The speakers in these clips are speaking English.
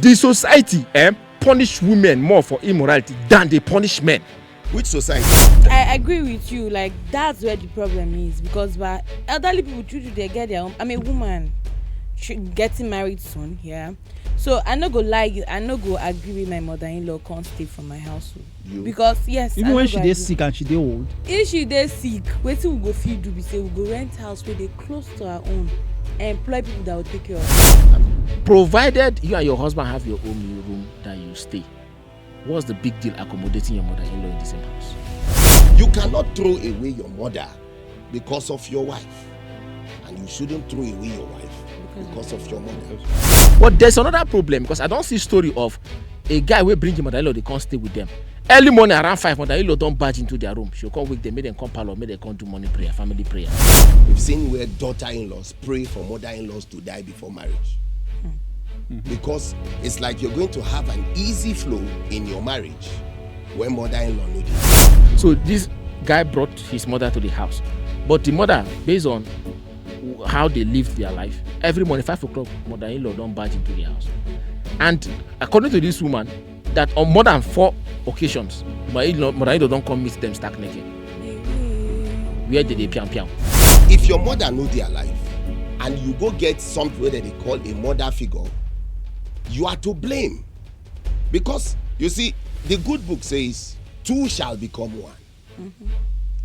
The society punish women more for immorality than they punish men. Which society? I agree with you. Like, that's where the problem is, because by elderly people they get their own. I'm a woman getting married soon, yeah. So I no go lie, I no go agree with my mother-in-law can't stay from my household. Because yes, even when she dey sick and she dey old. If she dey sick, wetin we go fit do be say we go rent house where they close to our own and employ people that will take care of us. Provided you and your husband have your own room that you stay, what's the big deal accommodating your mother-in-law in the same house? You cannot throw away your mother because of your wife, and you shouldn't throw away your wife because of your mother. But there's another problem, because I don't see story of a guy will bring your mother-in-law, they can't stay with them. Early morning around 5, mother-in-law don't barge into their room. She'll come wake them, make them come parlor, make them come do morning prayer, family prayer. We've seen where daughter-in-laws pray for mother-in-laws to die before marriage. Because it's like you're going to have an easy flow in your marriage when mother-in-law knows it. So this guy brought his mother to the house, but the mother, based on how they lived their life, every morning 5 o'clock, mother-in-law don't barge into the house. And according to this woman, that on more than 4 occasions, mother-in-law don't come meet them stark naked. Where did they piam piam? If your mother knows their life and you go get something that they call a mother figure, you are to blame. Because you see, the good book says 2 shall become 1.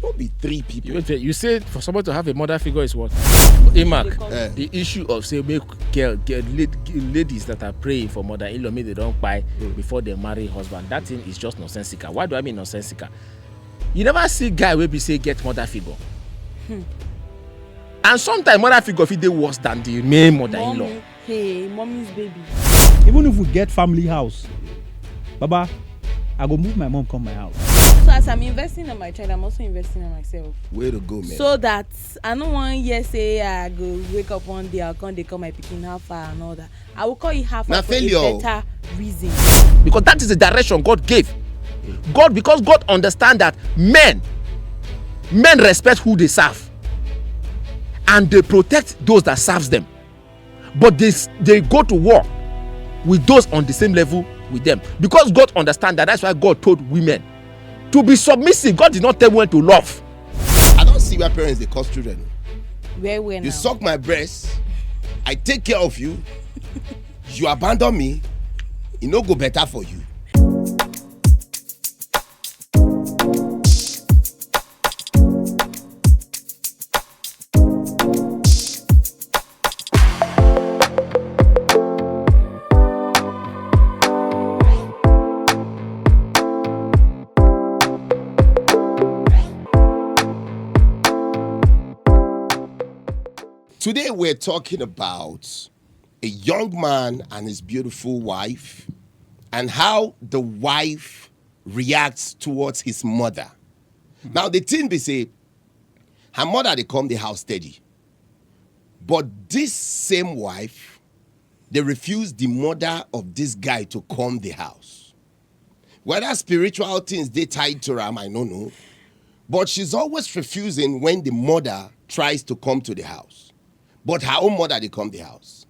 Don't be 3 people. You say for someone to have a mother figure is what? Mark, the issue of say make ladies that are praying for mother-in-law, maybe they don't buy before they marry husband. That thing is just nonsensical. Why do I mean nonsensical? You never see guy where be say get mother figure. And sometimes mother figure fit dey worse than the main mother-in-law. Mommy, hey, mommy's baby. Even if we get family house, Baba, I go move my mom come my house. So as I'm investing on my child, I'm also investing on myself. Way to go, man. So that I don't want year say I go wake up one day, I'll come they call my picking half far and all that. I will call you half far for a better reason. Because that is the direction God gave. Because God understands that men respect who they serve, and they protect those that serves them. But they go to war with those on the same level with them. Because God understands that. That's why God told women to be submissive. God did not tell women to love. I don't see where parents they cause children. Where now? You suck my breast, I take care of you, you abandon me, it no go better for you. Today we're talking about a young man and his beautiful wife and how the wife reacts towards his mother. Now the thing they say, her mother they come the house steady. But this same wife, they refuse the mother of this guy to come the house. Whether spiritual things they tied to her, I don't know. But she's always refusing when the mother tries to come to the house. But her own mother, they come to the house.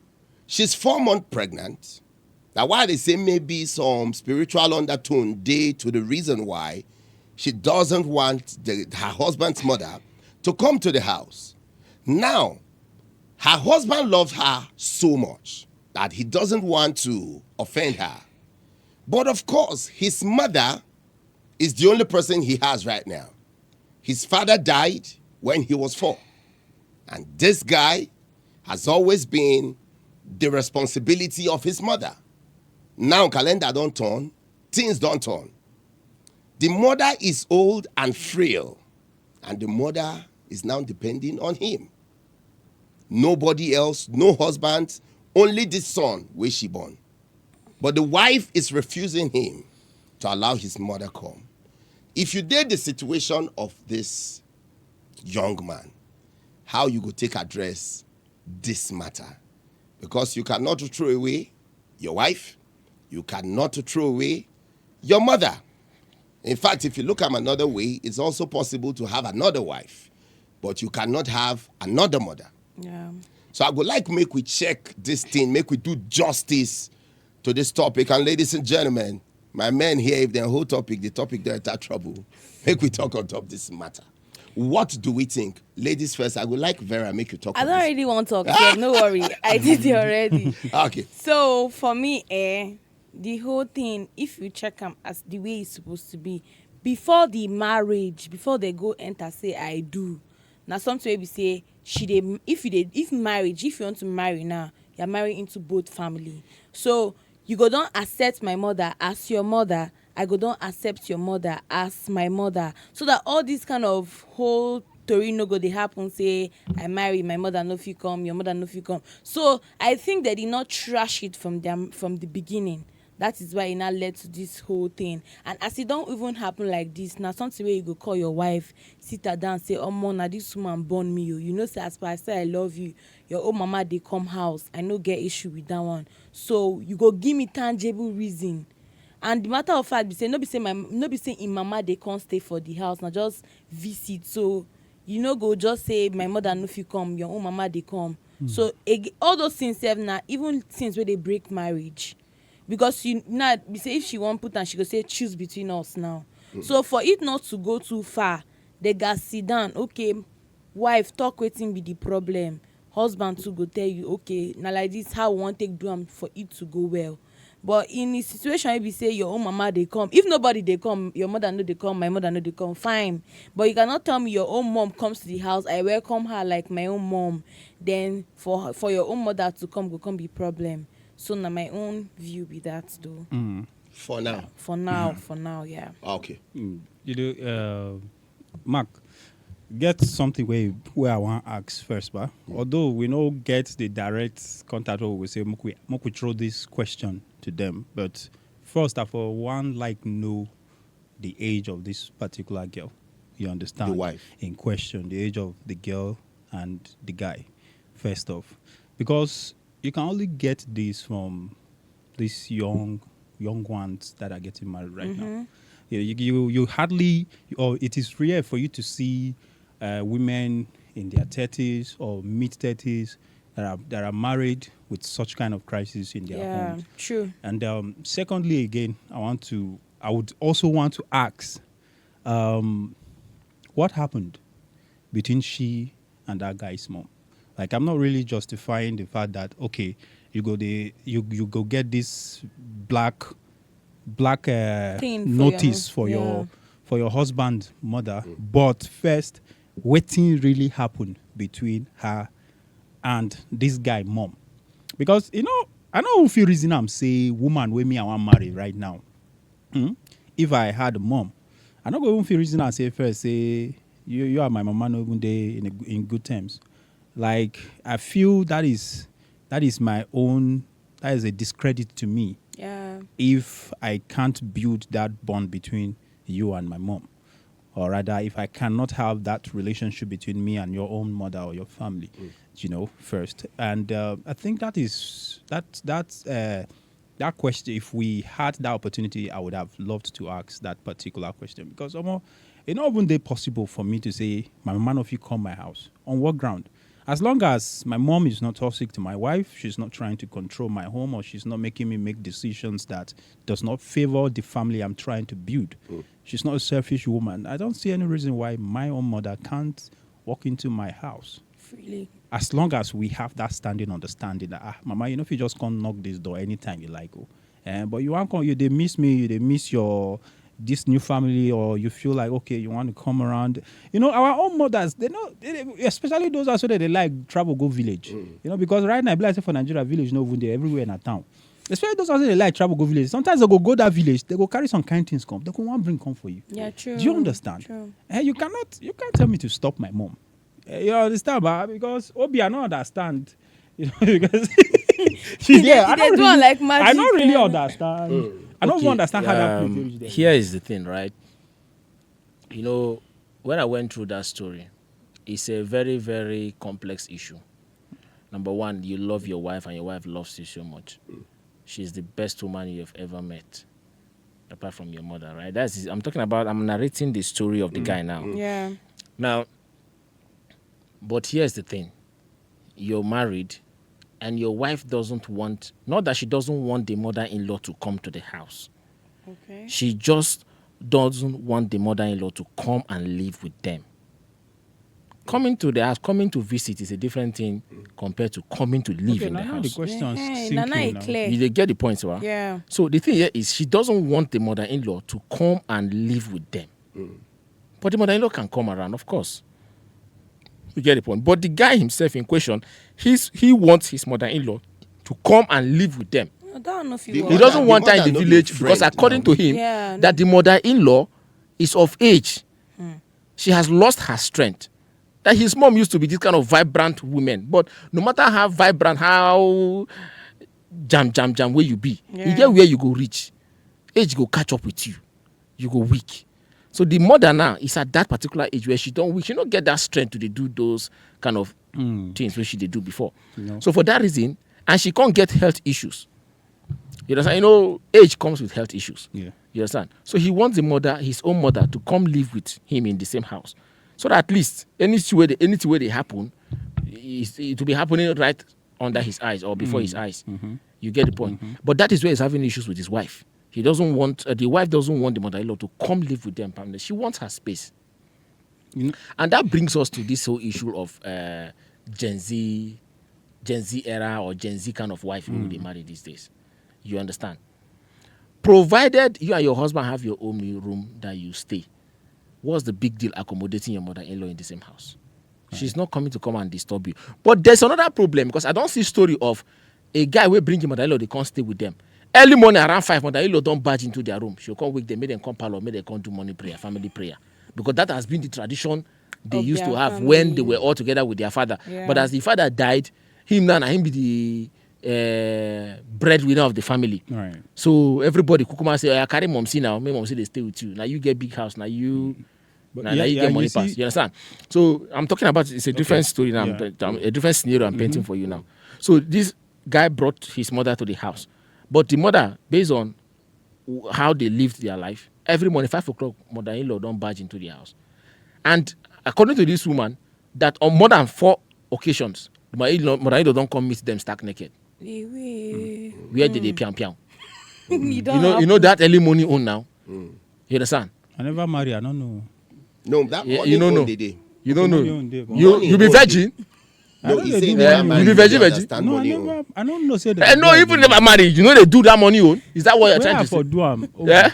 She's 4 months pregnant. Now, why they say maybe some spiritual undertone day to the reason why she doesn't want her husband's mother to come to the house. Now, her husband loves her so much that he doesn't want to offend her. But of course, his mother is the only person he has right now. His father died when he was 4. And this guy has always been the responsibility of his mother. Now calendar don't turn, things don't turn. The mother is old and frail, and the mother is now depending on him. Nobody else, no husband, only this son where she born. But the wife is refusing him to allow his mother come. If you did the situation of this young man, how you go take address this matter? Because you cannot throw away your wife, you cannot throw away your mother. In fact, if you look at another way, it's also possible to have another wife, but you cannot have another mother. Yeah. So I would like make we check this thing, make we do justice to this topic. And ladies and gentlemen, my men here, if the whole topic, the topic they're at trouble, make we talk on top this matter. What do we think? Ladies first, I would like Vera make you talk I on don't this. really want to talk. Yeah, no worry. I did it already. Okay. So for me, the whole thing, if you check them as the way it's supposed to be, before the marriage, before they go enter, say I do. Now something we say if marriage, if you want to marry now, you're marrying into both family. So you go don't accept my mother as your mother. I go don't accept your mother as my mother. So that all this kind of whole story no go they happen. Say I marry, my mother no fit come, your mother no fit come. So I think they did not trash it from them from the beginning. That is why it now led to this whole thing. And as it don't even happen like this, now something where you go call your wife, sit her down, say, oh mona, this woman born me. You know, say as per I say I love you. Your own mama they come house. I no get issue with that one. So you go give me tangible reason. And the matter of fact, be say no be say in mama they can't stay for the house. Now just visit. So you know go just say my mother no fit come, your own mama they come. So all those things have now, even things where they break marriage. Because you now be say if she won't put and she go say choose between us now. So for it not to go too far, they got sit down. Okay, wife talk wetin be the problem. Husband too go tell you okay now like this how we want take do am for it to go well. But in a situation if you say your own mama they come, if nobody they come, your mother no they come, my mother no they come, fine. But you cannot tell me your own mom comes to the house, I welcome her like my own mom. Then for your own mother to come go come be problem. So now my own view be that though. For now. For now, yeah. Okay. You know, Mark, get something where I want to ask first, but although we no get the direct contact, we say we throw this question to them. But first of all, one like know the age of this particular girl. You understand? The wife in question, the age of the girl and the guy. First off, because you can only get this from these young ones that are getting married right now. You hardly, or it is rare for you to see women in their 30s or mid 30s that are married with such kind of crisis in their homes. Yeah, true. And secondly, again, I would also want to ask, what happened between she and that guy's mom? Like, I'm not really justifying the fact that okay, you go get this black notice for your husband's mother, but first, wetin really happened between her and this guy mom? Because I know feel reason I'm say woman with me I want marry right now. If I had a mom, I not go even feel reason I say first say you are my mama no even day in good terms. Like I feel that is my own, that is a discredit to me. Yeah. If I can't build that bond between you and my mom, or rather if I cannot have that relationship between me and your own mother or your family, first. And I think that question, if we had that opportunity, I would have loved to ask that particular question, because it's not even possible for me to say my mama if you come my house. On what ground? As long as my mom is not toxic to my wife, she's not trying to control my home, or she's not making me make decisions that does not favor the family I'm trying to build. She's not a selfish woman. I don't see any reason why my own mother can't walk into my house. Freely. As long as we have that standing understanding that, mama, if you just come knock this door anytime you like, but you want come, they miss me, they miss this new family, or you feel like okay you want to come around, our own mothers, they especially those also that they like travel go village, because right now like for Nigeria village no even there everywhere in a town, especially those also they like travel go village. Sometimes they go that village, they go carry some kind things come, they go want bring come for you. Yeah, true. Do you understand? True. You can't tell me to stop my mom. You understand, but because Obi I don't understand, because I don't really understand. I don't understand how that plays there. Here is the thing, right? When I went through that story, it's a very, very complex issue. Number one, you love your wife and your wife loves you so much. She's the best woman you've ever met, apart from your mother, right? I'm narrating the story of the guy now. Yeah. Now, but here's the thing. You're married and your wife doesn't want, not that she doesn't want the mother-in-law to come to the house. Okay. She just doesn't want the mother-in-law to come and live with them. Coming to the house, coming to visit is a different thing compared to coming to live in the now house. the question's Hey, sinking Nana is now. clear. You dey get the point, right? Yeah. So the thing here is she doesn't want the mother-in-law to come and live with them. But the mother-in-law can come around, of course. You get the point. But the guy himself in question, he wants his mother-in-law to come and live with them. I don't know if The you He want. doesn't the want her mother in the no be village friend because according now. to him, Yeah, that the mother-in-law is of age. She has lost her strength. That his mom used to be this kind of vibrant woman. But no matter how vibrant, how jam where you be, you Yeah. get where you go reach. Age go catch up with you. You go weak. So the mother now is at that particular age where she don't weak. She don't get that strength to dey do those kind of things which she did do before. No. So for that reason, and she can't get health issues. You understand? You know, age comes with health issues. Yeah. You understand? So he wants the mother, his own mother, to come live with him in the same house. So that at least anything where they happen, it will be happening right under his eyes or before his eyes. You get the point? But that is where he's having issues with his wife. He doesn't want, the wife doesn't want the mother-in-law to come live with them permanently. She wants her space. You know, And that brings us to this whole issue of Gen Z era or Gen Z kind of wife who they marry these days. You understand? Provided you and your husband have your own room that you stay, what's the big deal accommodating your mother-in-law in the same house? She's not coming to come and disturb you. But there's another problem because I don't see story of a guy will bring your mother-in-law, they can't stay with them. Early morning around 5, mother-in-law don't barge into their room. She'll come wake them, make them come parlor, make them come do morning prayer, family prayer. Because that has been the tradition they Of used to their have when family. they were all together with their father. Yeah. But as the father died, him now, him be the breadwinner of the family. right. So everybody kukuma say, I carry momsi now, make momsi they stay with you. Now you get big house, now you now you get money pass. You understand? So I'm talking about it's a different story now. Yeah. A different scenario I'm painting for you now. So this guy brought his mother to the house. But the mother, based on how they lived their life, every morning, 5 o'clock, mother-in-law don't barge into the house. And according to this woman, that on more than 4 occasions, the mother-in-law don't come meet them stark naked. Where did they piang piang? You know that early morning on now. You understand? I never marry. I don't know. No, that Yeah, morning you don't on know. the day. You don't know. Money on day, but- You be virgin? I No, don't he know say they do never money married. You be he veggie, understand No, I money on. never. I don't know. Say that. No, even never married. You know they do that money on. Is that what you're Where trying I to say? for do am? Oh, Yeah.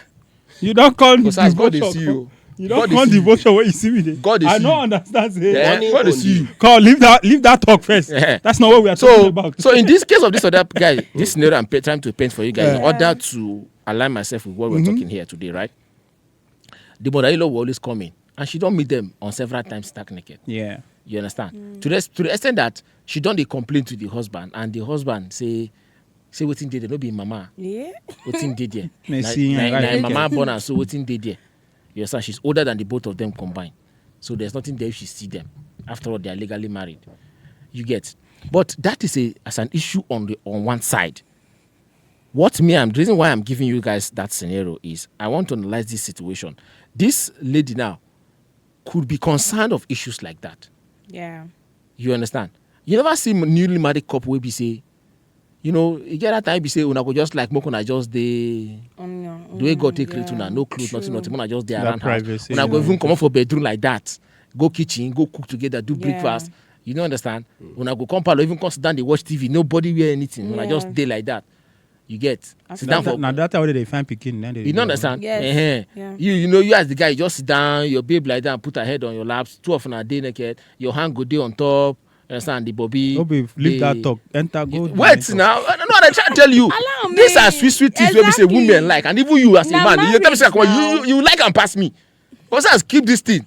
You don't call Because as God devotion. is see you. You God don't dey call see you. devotion when you see me there. God dey I see don't you. understand. Say, Yeah. Money God on is see you. Call leave that talk first. Yeah. That's not what we are talking So, about. so in this case of this other guy, this scenario I'm trying to paint for you guys in Yeah. order to align myself with what we're talking here today, right? The mother-in-law will always come in, and she don't meet them on several times stark naked. Yeah. You understand? To the extent that she don't dey complain to the husband, and the husband say wetin dey there, no be mama. Yeah. Wetin dey there? Me see am Na right mama there. born am, so wetin dey there? You understand? She's older than the both of them combined, so there's nothing there if she see them. After all, they are legally married. You get? But that is as an issue on one side. The reason why I'm giving you guys that scenario is I want to analyze this situation. This lady now could be concerned of issues like that. Yeah. You understand? You never see newly married couple where be say, you know, you get that time be say, una go just like make una just dey the way God take create una, no clothes, nothing, una just dey That around house. privacy, Una go yeah. even come out for bedroom like that, go kitchen, go cook together, do Yeah. breakfast. You don't understand? Una go come parlor, even come sit down, they watch TV, nobody wear anything. Una Yeah. just dey like that. You get? Sit down for Now that way they find picking. Then they you don't understand? Yes. Uh-huh. Yeah. You know, you as the guy, you just sit down, your babe like that, put her head on your laps, 2 of them day naked, your hand go day on top, you understand? The bobby. No be leave that talk. Enter go. Wait now. No, I try to tell you. Allow These me. are sweet things where we say Exactly. women like, and even you as a Now man, you tell me say, marriage come on, now. you like and pass me. Because I keep this thing.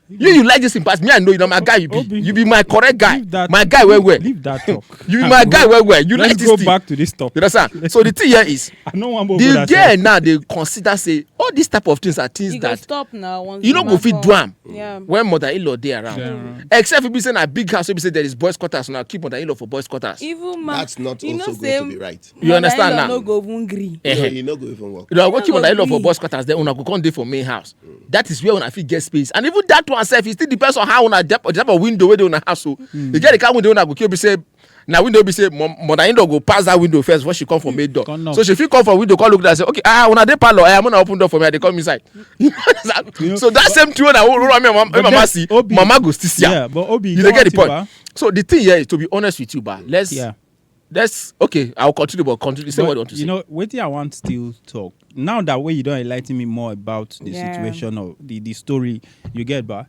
You like this thing pass me. I know you know my guy. Obi, You be my correct guy. leave that- My guy where. Leave that talk. You be my guy where. You like Let's this go thing. back to this topic. You understand? So the thing here is, I know one more. the girl now they consider say all these type of things are things You go that stop now. Once you no go fit do am Yeah. when mother-in-law dey around. Yeah. Except if you say na big house, if you say there is boys quarters, now keep mother-in-law for boys quarters. Even ma, That's not you know, also say going to be right. You understand mother-in-law now? No go even gree. No, Eh-heh. you no go even work. You know, go No keep go mother-in-law for gree. boys quarters, then una go come dey for main house. That is where una fit get space, and even that one self, it still depends on how una the type of window where they una have. So you get the kind window una go kill be say. Now window be say mother-in-law go pass that window first before she come from maid door. So she fit come from window, come look there and say, okay, una dey parlor, I'm gonna open door for me, they come inside. So that same thing that mama see, mama go still see. Yeah, but Obi, you get the point. So the thing here is, to be honest with you, but let's okay, I'll continue, but continue. Say what you want to say. You know, wait till I want still talk. Now that way you don't enlighten me more about the situation or the story you get, but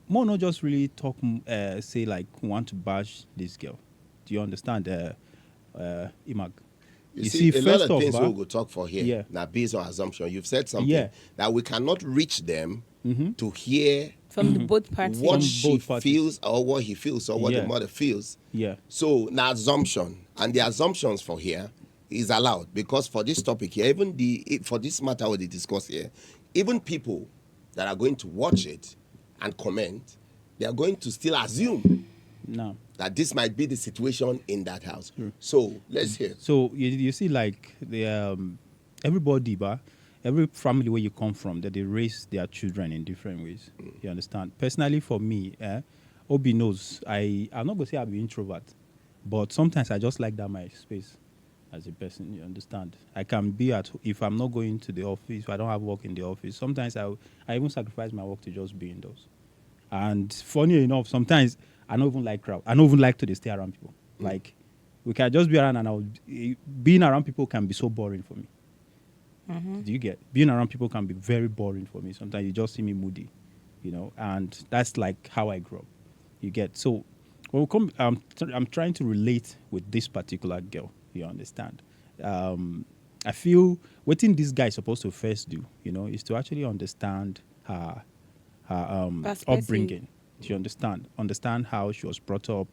more not just really talk, say like want to bash this girl. Do you understand, Imag? You see, a lot of things we'll go talk for here. Now, based on assumption, you've said something that we cannot reach them to hear from the both parties what she feels or what he feels or what the mother feels. So now assumption, and the assumptions for here is allowed, because for this topic here, even for this matter what they discuss here, even people that are going to watch it and comment, they are going to still assume that this might be the situation in that house. So let's hear. So you see, like the everybody, every family where you come from, that they raise their children in different ways. You understand? Personally, for me, Obi knows I'm not gonna say I'm an introvert, but sometimes I just like that my space as a person. You understand? I can be if I'm not going to the office, if I don't have work in the office. Sometimes I even sacrifice my work to just be indoors. And funny enough, sometimes I don't even like crowd. I don't even like to stay around people. Like, we can just be around, and being around people can be so boring for me. Do you get? Being around people can be very boring for me. Sometimes you just see me moody, you know, and that's like how I grew up. You get? So when we come, I'm trying to relate with this particular girl. You understand? I feel what this guy is supposed to first do, you know, is to actually understand her upbringing. Do you understand? Understand how she was brought up.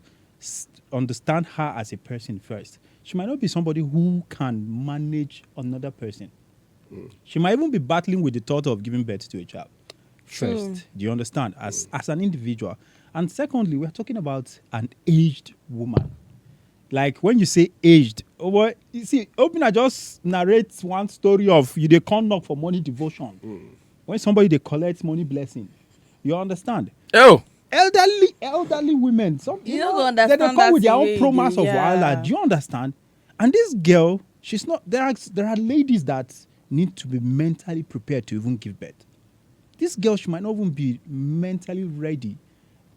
Understand her as a person first. She might not be somebody who can manage another person. She might even be battling with the thought of giving birth to a child. First, do you understand? As an individual. And secondly, we're talking about an aged woman. Like when you say aged, you see, Obina just narrates one story of they come knock for money devotion. When somebody they collect money blessing. You understand? Oh. Elderly women. Some you don't understand. They come with their own promise of Wala. Do you understand? And this girl, she's not. There are ladies that need to be mentally prepared to even give birth. This girl, she might not even be mentally ready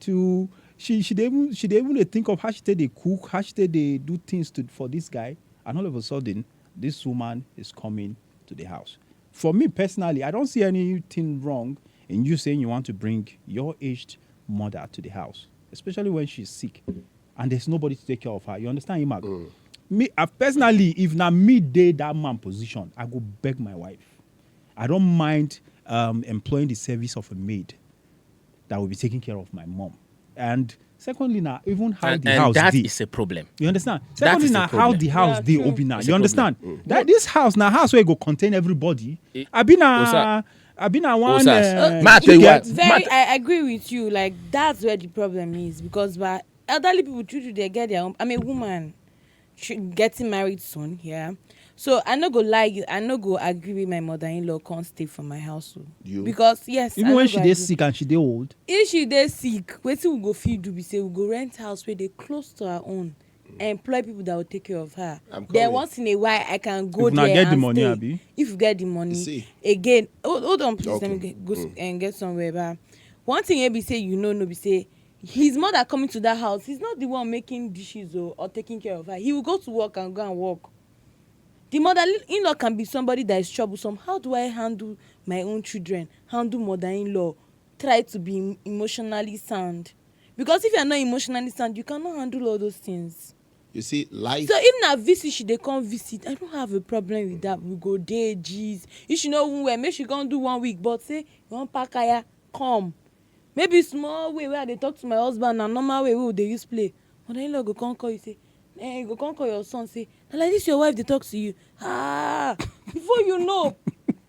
to. She even think of how they cook, how they do things for this guy, and all of a sudden, this woman is coming to the house. For me personally, I don't see anything wrong in you saying you want to bring your aged mother to the house, especially when she's sick and there's nobody to take care of her. You understand, Imag? Me, personally, if na me dey that man position, I go beg my wife. I don't mind employing the service of a maid that will be taking care of my mom. And secondly, now even how the house that dey. is a problem. You understand? Secondly, now how the house dey open now. You understand? That this house now house where it go contain everybody. I been a one. I agree with you. Like that's where the problem is, because by elderly people truly they get their own. I'm a woman getting married soon, so I no go lie you. I no go agree with my mother-in-law can't stay for my house. Because yes, even when she dey sick and she dey old. If she dey sick, wetin we go fit do be say we go rent house where they close to our own. Employ people that will take care of her. Then once in a while, I can go if there get and the money, stay. Abi. If you get the money, again, hold on, please. Let me go and get somewhere. But one thing, be say no, be say his mother coming to that house. He's not the one making dishes or taking care of her. He will go to work and go and work. The mother-in-law can be somebody that is troublesome. How do I handle my own children? Handle mother-in-law? Try to be emotionally sound. Because if you are not emotionally sound, you cannot handle all those things. You see, life. So if na visit, she dey come visit. I don't have a problem with that. We go there, jeez. You should know when make she come do 1 week, but say you want pack kaya, come. Maybe small way where they talk to my husband and normal way where they use play. Mother-in-law go come call you say, go come call your son say, like this your wife they talk to you. Before you know.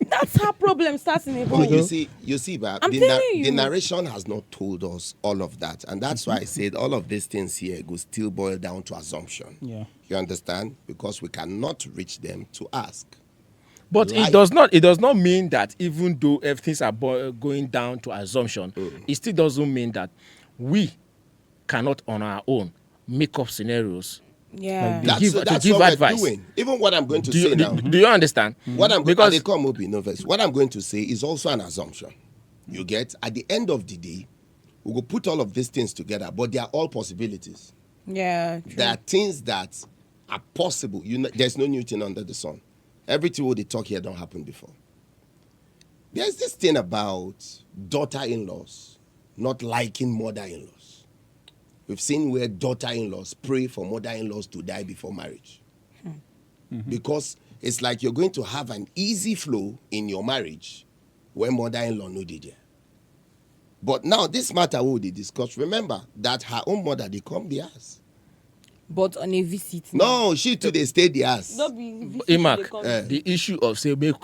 That's how problem starts in a home. You see, but the narration has not told us all of that. And that's why I said all of these things here go still boil down to assumption. Yeah. You understand? Because we cannot reach them to ask. But Lie. it does not mean that even though everything's are going down to assumption, it still doesn't mean that we cannot on our own make up scenarios Yeah. Like give That's give what advice. we're doing. Even what I'm going to say now. Do you understand? What I'm Because they come up in novice. What I'm going to say is also an assumption. You get at the end of the day, we will put all of these things together, but they are all possibilities. Yeah. True. There are things that are possible. There's no new thing under the sun. Everything what they talk here don't happen before. There's this thing about daughter-in-laws not liking mother-in-laws. We've seen where daughter-in-laws pray for mother-in-laws to die before marriage. Because it's like you're going to have an easy flow in your marriage when mother-in-law no dey there. But now this matter will they discuss. Remember that her own mother, they come the house. But on a visit. No, she too they stay the house. Not be visit. Imak, they come. the issue of say make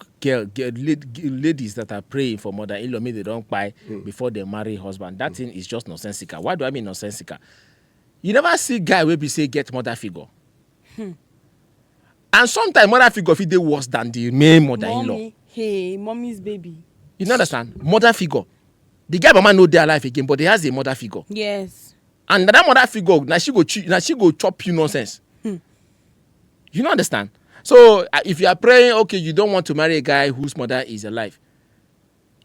ladies that are praying for mother-in-law make they don't buy before they marry husband. That thing is just nonsensical. Why do I mean nonsensical? You never see guy where be say get mother figure. And sometimes mother figure fit dey worse than the main mother-in-law. Mommy, hey, mommy's baby. You know understand? Mother figure. The guy mama know their life again, but he has a mother figure. Yes. And that mother figure, now she go chop you nonsense. You don't understand? So if you are praying, okay, you don't want to marry a guy whose mother is alive.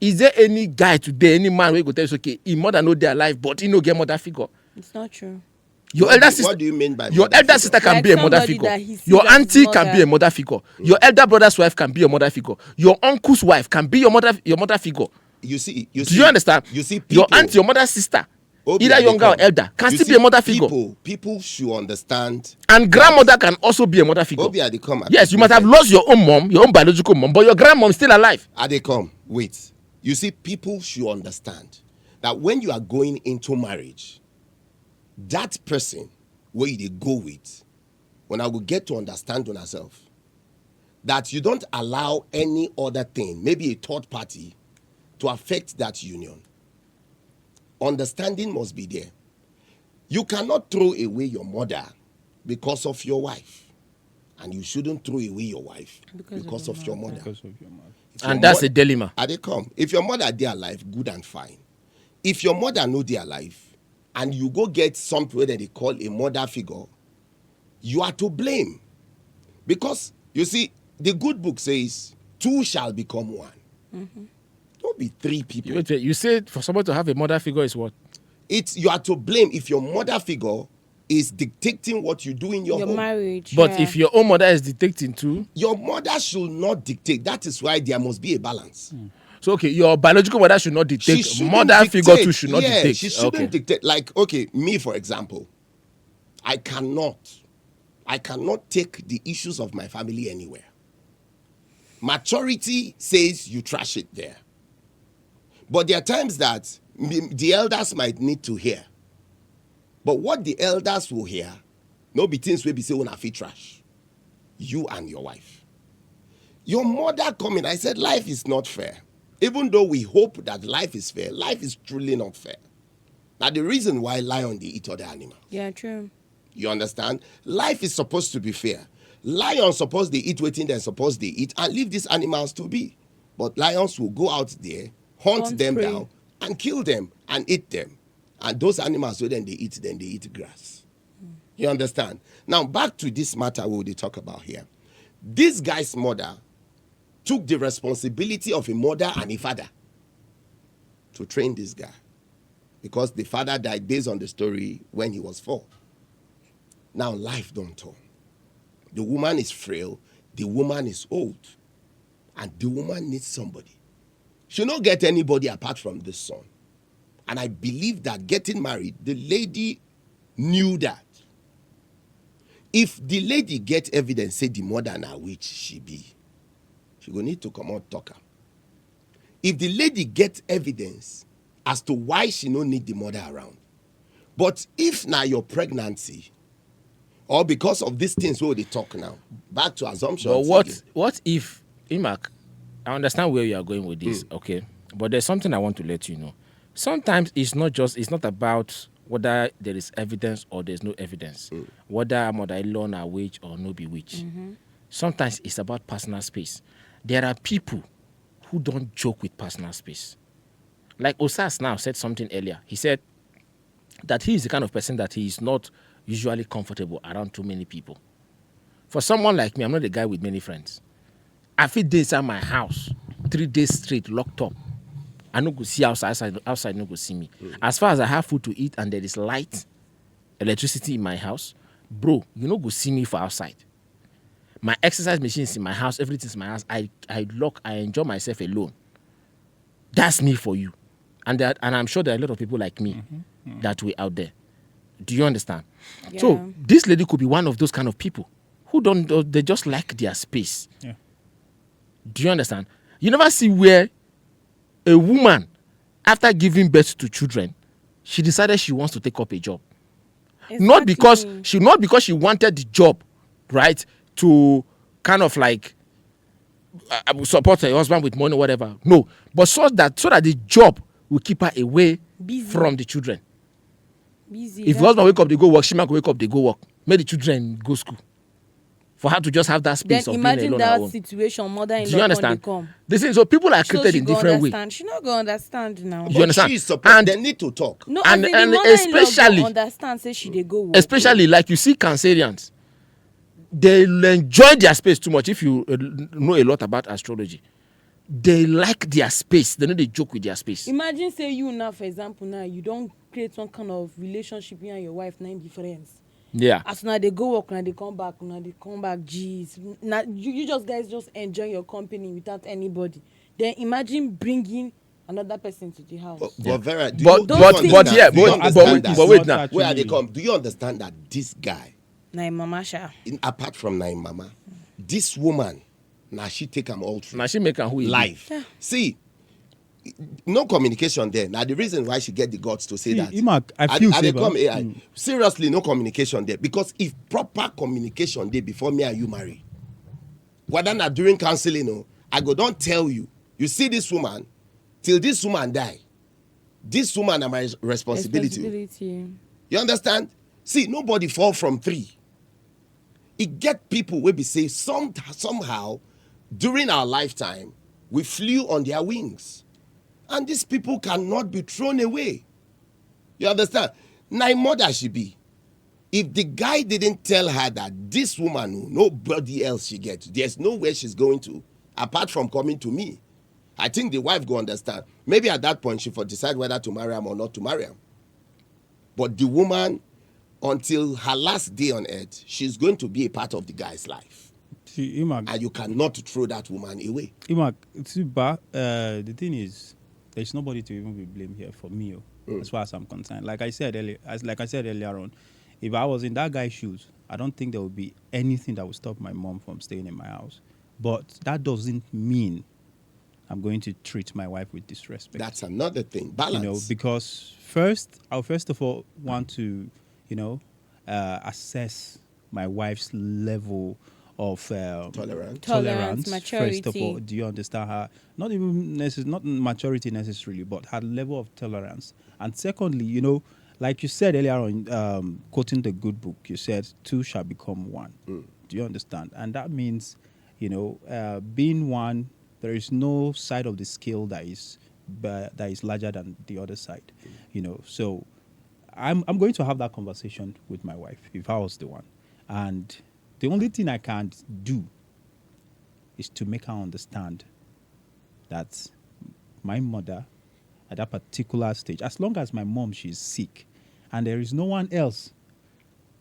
Is there any guy today, any man who go tell you, okay, his mother know their life, but he no get mother figure? It's not true. Your elder sister. What do you mean by your mother elder figure? sister can Like be a mother somebody figure. that he sees Your as his auntie can mother. be a mother figure. Your elder brother's wife can be a mother figure. Your uncle's wife can be your mother figure. You see, Do you understand? You see, your people- aunt, your mother's sister, Obi either younger or Adekom, elder, can you still see, be a mother figure. People should understand. And grandmother can also be a mother figure. Obi Adekom, Yes, you might have lost your own mom, your own biological mom, but your grandmom is still alive. Adekom, wait. You see, people should understand that when you are going into marriage, that person where you dey go with, when I will get to understand on herself, that you don't allow any other thing, maybe a third party, to affect that union. Understanding must be there. You cannot throw away your mother because of your wife. And you shouldn't throw away your wife because of your mother. Because of your mother. If your And that's mother- a dilemma. They come. If your mother dey alive, good and fine. If your mother no dey alive, and you go get something that they call a mother figure, you are to blame. Because, you see, the good book says, two shall become one. Don't be three people. You said for someone to have a mother figure is what? You are to blame if your mother figure is dictating what you do in your Your home. marriage. But yeah. if your own mother is dictating too, Your mother should not dictate. That is why there must be a balance. so okay, your biological mother should not She dictate. shouldn't Mother dictate. figure too should not Yeah, dictate. she shouldn't Okay. dictate. Like, okay, me for example, I cannot take the issues of my family anywhere. Maturity says you trash it there. But there are times that the elders might need to hear. But what the elders will hear, no be things will be say una fit trash. You and your wife. Your mother coming, I said life is not fair. Even though we hope that life is fair, life is truly not fair. Now the reason why lion they eat other animals. Yeah, true. You understand? Life is supposed to be fair. Lions supposed they eat waiting they're supposed they eat and leave these animals to be. But lions will go out there, hunt them prey. down, and kill them and eat them. And those animals, so then they eat grass. You understand? Now back to this matter we will talk about here. This guy's mother took the responsibility of a mother and a father to train this guy. Because the father died based on the story when he was 4. Now life don't turn. The woman is frail, the woman is old, and the woman needs somebody. She don't get anybody apart from this son. And I believe that getting married, the lady knew that. If the lady get evidence, say the mother na witch she be, she go need to come out talk am. If the lady get evidence as to why she no need the mother around, but if na your pregnancy, or because of these things where they talk now, back to assumptions. But again. what if, Imak, I understand where you are going with this, okay? But there's something I want to let you know. Sometimes it's not about whether there is evidence or there's no evidence, whether mother-in-law na witch or no be witch. sometimes it's about personal space. There are people who don't joke with personal space. Like Osas now said something earlier. He said that he is the kind of person that he is not usually comfortable around too many people. For someone like me, I'm not a guy with many friends. I feel days at my house, 3 days straight, locked up. I no go see outside no go see me. As far as I have food to eat and there is light, electricity in my house, bro, you no go see me for outside. My exercise machine is in my house, everything's in my house. I enjoy myself alone. That's me for you. And I'm sure there are a lot of people like me that way out there. Do you understand? Yeah. So this lady could be one of those kind of people who they just like their space. Yeah. Do you understand? You never see where a woman, after giving birth to children, she decided she wants to take up a job. Exactly. Not because she wanted the job, right, to kind of like support her husband with money, whatever. No, but so that the job will keep her away Busy. from the children. Busy. If the husband wake up, they go work. She might wake up, they go work. Make the children go school. For her to just have that space then of imagine being alone at that home. situation, mother-in-law. Do you understand? Come. This is so people are So created she in go different ways. understand. She not gonna understand now. You understand? She's supposed. And- They need to talk. No, And- as in the and mother-in-law go especially- understand. Say she dey go work. Especially like you see Cancerians, they enjoy their space too much. If you know a lot about astrology, they like their space. They know they joke with their space. Imagine say you now, for example, now you don't create some kind of relationship you and your wife, nine difference. Yeah. As now they go work, now they come back, Jeez, now you just guys just enjoy your company without anybody. Then imagine bringing another person to the house. But Vera, do But you but understand- but yeah, do you but understand that? wait now. Where are they come? Do you understand that this guy, Now, Mama Sha. apart from Naim Mama, this woman, now she take him all through Now she make her who he be. life. Yeah. See, no communication there. Now the reason why she get the guts to say See, that. Imak, I feel they safer. come AI. Seriously, no communication there. Because if proper communication there before me and you marry, whether not during counseling, no, I go don't tell you. You see this woman, till this woman die. This woman are my responsibility. You understand? See, nobody fall from tree. It get people will be say somehow during our lifetime we flew on their wings, and these people cannot be thrown away. You understand? Now, mother she be. If the guy didn't tell her that this woman, nobody else she gets, there's nowhere she's going to apart from coming to me. I think the wife go understand. Maybe at that point she for decide whether to marry him or not to marry him. But the woman, until her last day on earth, she's going to be a part of the guy's life. See, Imak, And you cannot throw that woman away. Imak, see, the thing is, there's nobody to even be blamed here for me, as far as I'm concerned. Like I said earlier on, if I was in that guy's shoes, I don't think there would be anything that would stop my mom from staying in my house. But that doesn't mean I'm going to treat my wife with disrespect. That's another thing. Balance. Because I'll first of all want to, assess my wife's level of Tolerance, maturity. First of all, do you understand her? Not even not maturity necessarily, but her level of tolerance. And secondly, like you said earlier on, quoting the good book, you said two shall become one. Do you understand? And that means, being one, there is no side of the scale that is larger than the other side. So I'm going to have that conversation with my wife if I was the one. And the only thing I can't do is to make her understand that my mother, at that particular stage, as long as my mom, she's sick, and there is no one else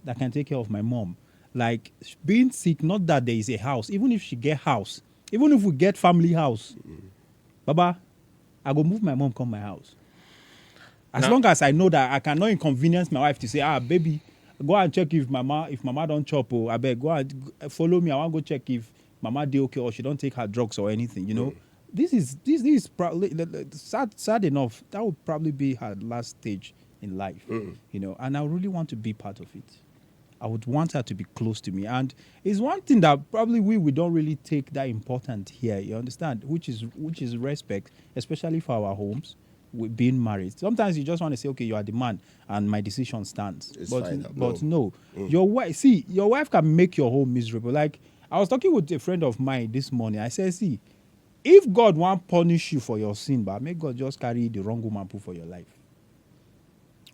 that can take care of my mom, like being sick, not that there is a house, even if she get house, even if we get family house, Baba, I go move my mom come my house. As long as I know that I cannot inconvenience my wife to say, baby, go and check if mama don't chop, or I beg, go and follow me. I want to go check if mama dey okay or she don't take her drugs or anything. This is probably sad enough. That would probably be her last stage in life. And I really want to be part of it. I would want her to be close to me. And it's one thing that probably we don't really take that important here, you understand, which is respect, especially for our homes, with being married. Sometimes you just want to say, okay, you are the man and my decision stands. It's but fine. no. Your wife can make your home miserable. Like, I was talking with a friend of mine this morning. I said, see, if God won't punish you for your sin, but make God just carry the wrong woman put for your life.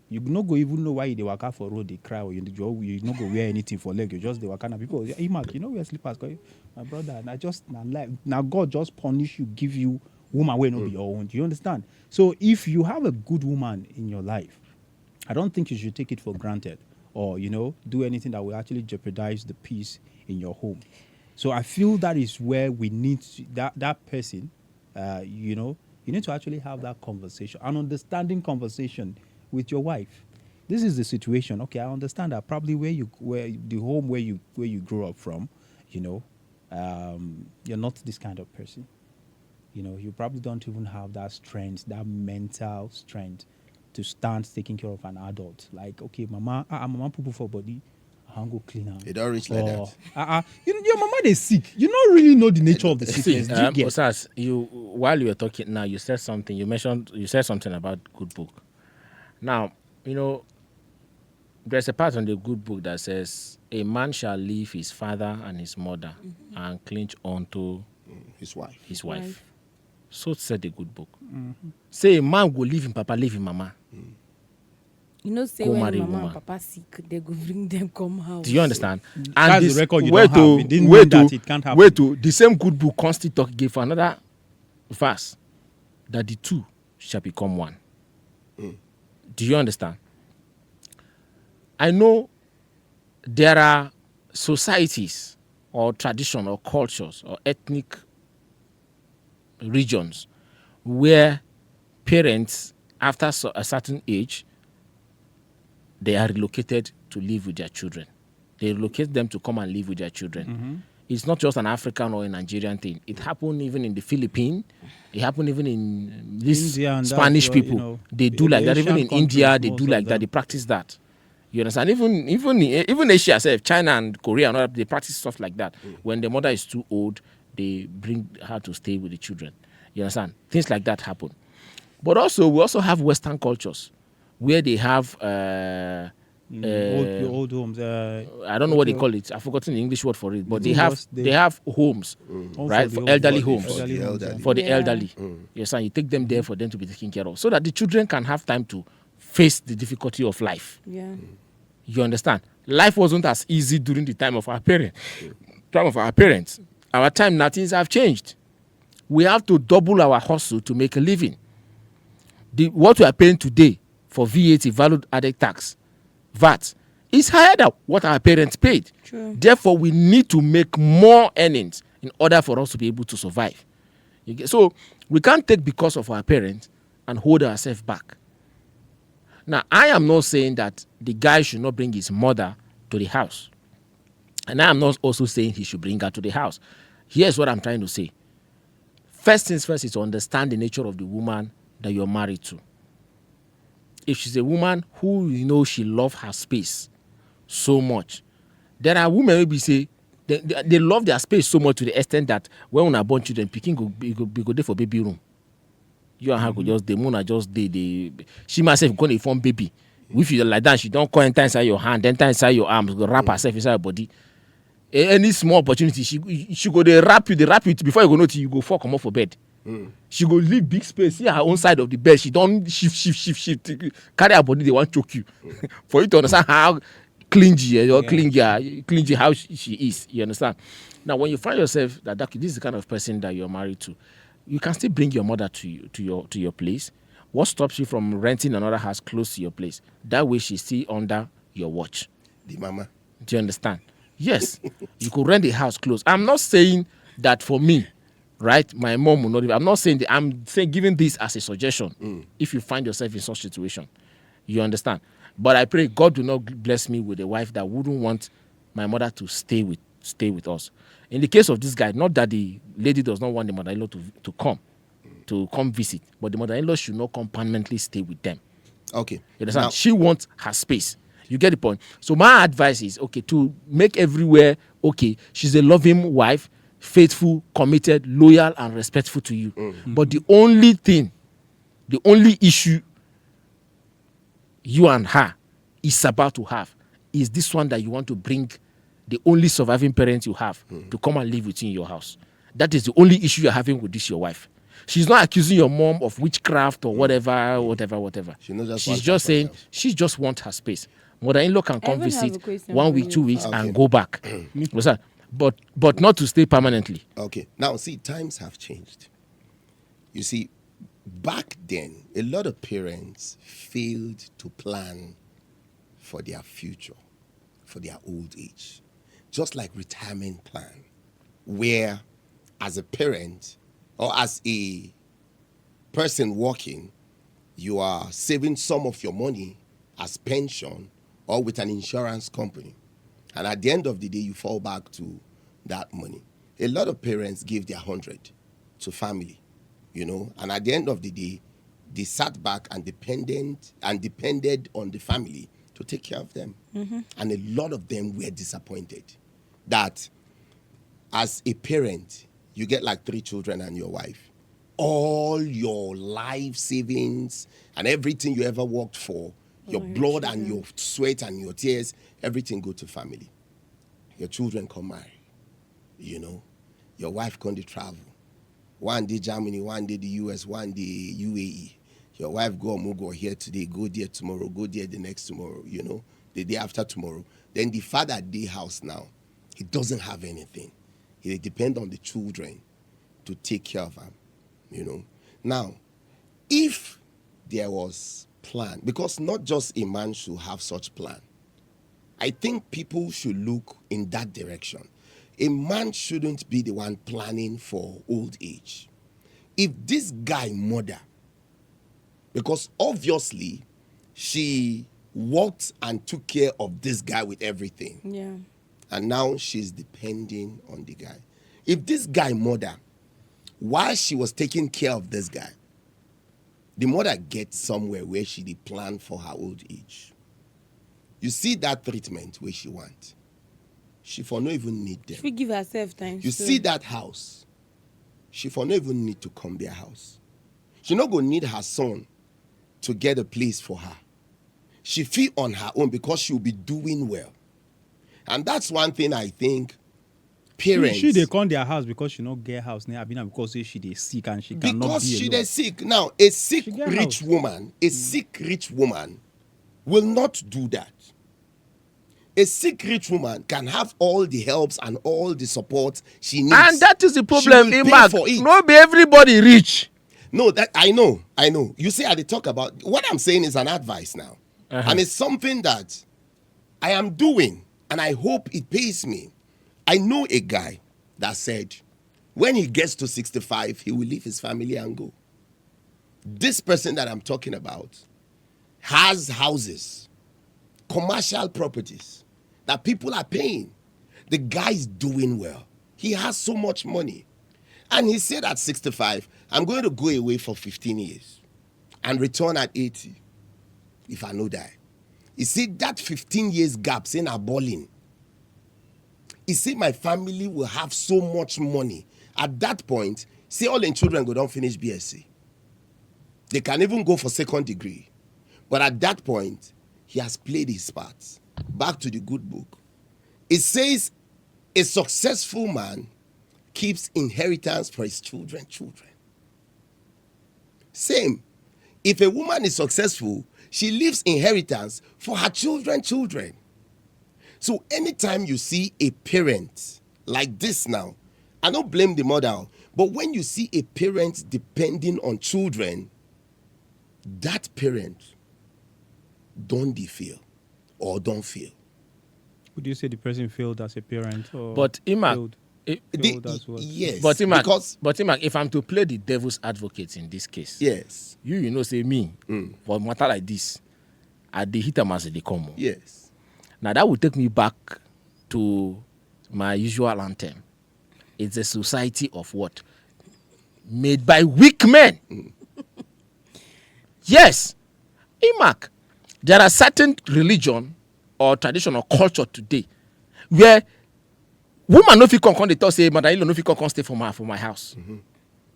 You no go even know why they walk out for road, they cry, or you no go wear anything for leg. You just they walk out. People, hey, Mark, you know wear slippers. My brother, now God just punish you, give you woman where no be your own. Do you understand? So if you have a good woman in your life, I don't think you should take it for granted, or do anything that will actually jeopardize the peace in your home. So I feel that is where we need that person. You need to actually have that conversation, an understanding conversation with your wife. This is the situation. Okay, I understand that probably where the home where you grew up from, you're not this kind of person. You probably don't even have that strength, that mental strength to stand taking care of an adult. Like, okay, mama poo for body, I'm go clean her. It don't reach like that. Your mama they sick. You don't really know the nature of the sickness. Osas, while you were talking now, you said something. You said something about good book. Now, there's a part on the good book that says, a man shall leave his father and his mother and cling onto his wife. So said the good book. Say a man will leave him papa, leave him mama. Say Go when marry mama woman. and papa sick, they go bring them come house. Do you understand? That's the record you don't have. It didn't mean that it can't happen. Wait to the same good book Constant Talk gave another verse that the two shall become one. Do you understand? I know there are societies or tradition or cultures or ethnic regions where parents, after a certain age, they are relocated to live with their children. They relocate them to come and live with their children. It's not just an African or a Nigerian thing. It happened even in the Philippines. It happened even in these Spanish people. They do like that. Even in India, they do like that. They practice that. You understand? Even Asia itself, China and Korea, and all that, they practice stuff like that. When the mother is too old, they bring her to stay with the children. You understand? Things like that happen. But also, we also have Western cultures where they have old homes. I don't know what they call it. I've forgotten the English word for it. But they have homes, right, for elderly homes. For the elderly. Yes, and you take them there for them to be taken care of, so that the children can have time to face the difficulty of life. Yeah. You understand? Life wasn't as easy during the time of our parents. Our time, now things have changed. We have to double our hustle to make a living. What we are paying today for VAT, value added tax, VAT, is higher than what our parents paid. True. Therefore, we need to make more earnings in order for us to be able to survive. So we can't take because of our parents and hold ourselves back. Now, I am not saying that the guy should not bring his mother to the house. And I am not also saying he should bring her to the house. Here's what I'm trying to say. First things first is to understand the nature of the woman that you're married to. If she's a woman who, she loves her space so much. There are women who say they love their space so much to the extent that when we are born children, picking go there for baby room. You and her go just, the moon just she myself going to form baby. If you like that, she don't come enter inside your hand, enter inside your arms, wrap herself inside your body. Any small opportunity, she go they wrap you before you go notice you go fuck come off for bed. She go leave big space, see her own side of the bed. She don't shift, carry her body, they want to choke you. For you to understand how clingy how she is. You understand? Now, when you find yourself that this is the kind of person that you're married to, you can still bring your mother to your place. What stops you from renting another house close to your place? That way she's still under your watch. The mama. Do you understand? Yes. You could rent a house close. I'm not saying that for me, right? My mom will not even. I'm not saying that. I'm saying giving this as a suggestion. If you find yourself in such situation, you understand. But I pray God do not bless me with a wife that wouldn't want my mother to stay with us. In the case of this guy, not that the lady does not want the mother-in-law to come visit, but the mother-in-law should not come permanently stay with them. Okay. You understand? Now, she wants her space. You get the point? So my advice is, to make everywhere okay. She's a loving wife, faithful, committed, loyal, and respectful to you. But the only issue you and her is about to have is this one that you want to bring the only surviving parent you have to come and live with you in your house. That is the only issue you're having with this, your wife. She's not accusing your mom of witchcraft or whatever. She's just saying she just wants her space. Mother-in-law can come visit 1 week, 2 weeks, and go back. but not to stay permanently. Okay. Now, see, times have changed. You see, back then, a lot of parents failed to plan for their future, for their old age. Just like retirement plan, where as a parent or as a person working, you are saving some of your money as pension or with an insurance company. And at the end of the day, you fall back to that money. A lot of parents give their 100 to family, and at the end of the day, they sat back and depended on the family to take care of them. And a lot of them were disappointed that as a parent, you get like 3 children and your wife. All your life savings and everything you ever worked for, your blood and your sweat and your tears, everything go to family. Your children come marry. Your wife come to travel. One day Germany, one day the US, one day UAE. Your wife go here today, go there tomorrow, go there the next tomorrow, the day after tomorrow. Then the father at the house now, he doesn't have anything. He depends on the children to take care of him, Now, if there was plan, because not just a man should have such plan. I think people should look in that direction. A man shouldn't be the one planning for old age. If this guy mother, because obviously she worked and took care of this guy with everything. Yeah. And now she's depending on the guy. If this guy mother, while she was taking care of this guy, the mother gets somewhere where she did plan for her old age. You see that treatment where she want. She for no even need them. She give herself time. You see that house. She for no even need to come their house. She not gonna need her son to get a place for her. She feel on her own because she'll be doing well. And that's one thing I think parents... She they come their house because she not get house now, because she they sick and she cannot be alone. Because she they sick. Now, a sick rich woman will not do that. A sick rich woman can have all the helps and all the support she needs. And that is the problem, Mark. Not be everybody rich. No, that I know. You see, I talk about what I'm saying is an advice now. And it's something that I am doing, and I hope it pays me. I know a guy that said when he gets to 65, he will leave his family and go. This person that I'm talking about has houses, commercial properties that people are paying. The guy is doing well. He has so much money. And he said at 65, I'm going to go away for 15 years and return at 80 if I no die. You see, that 15 years gap, saying I'm balling. He said my family will have so much money. At that point, see all the children go down finish BSc. They can even go for second degree. But at that point, he has played his part. Back to the good book. It says a successful man keeps inheritance for his children. Same. If a woman is successful, she leaves inheritance for her children. So anytime you see a parent like this now, I don't blame the mother, but when you see a parent depending on children, that parent don't feel. Would you say the person failed as a parent? Or but Imak, yes. But Imak, if I'm to play the devil's advocate in this case, yes, you say me for a matter like this, I dey hit them as they come. Yes. Now that will take me back to my usual anthem. It's a society of what? Made by weak men. Yes. Imak, there are certain religion or tradition or culture today where woman no fit come they talk say mother-in-law no fit come stay for my house.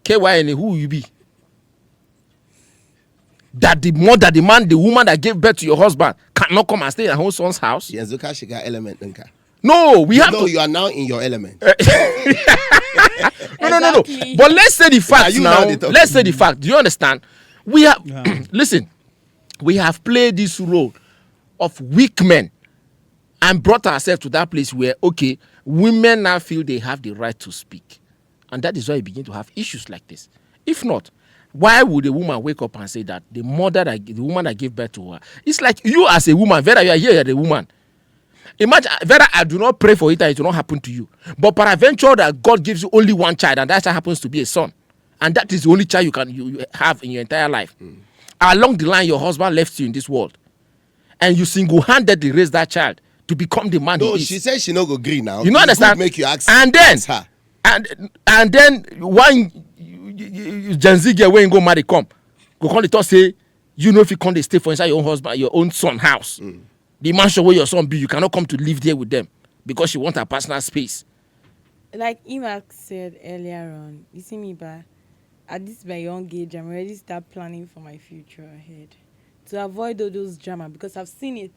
KYN, who will you be? That the mother, the man, the woman that gave birth to your husband cannot come and stay in her own son's house? Yes, she got element. No, we have No, to. you are now in your element. No. Exactly. But let's say the fact you now. now they talk. Let's say the fact. Do you understand? We have Yeah. listen. We have played this role of weak men and brought ourselves to that place where okay, women now feel they have the right to speak, and that is why we begin to have issues like this. If not, why would a woman wake up and say that the woman that gave birth to her? It's like you as a woman, Vera, you are here, you're the woman. Imagine, Vera, I do not pray for it that it will not happen to you. But peradventure that God gives you only one child, and that child happens to be a son. And that is the only child you have in your entire life. Along the line, your husband left you in this world. And you single-handedly raised that child to become the man No, he is. she said she no go green now. You know, It understand? could make you ask, And then, ask her. and then one Gen Z girl when you go marry come the talk say, you know, if you can't stay for inside your own husband, your own son house, the mansion where your son be, you cannot come to live there with them because she want her personal space. Like Imak said earlier on, you see me, but at this my young age, I'm already start planning for my future ahead to avoid all those drama, because I've seen it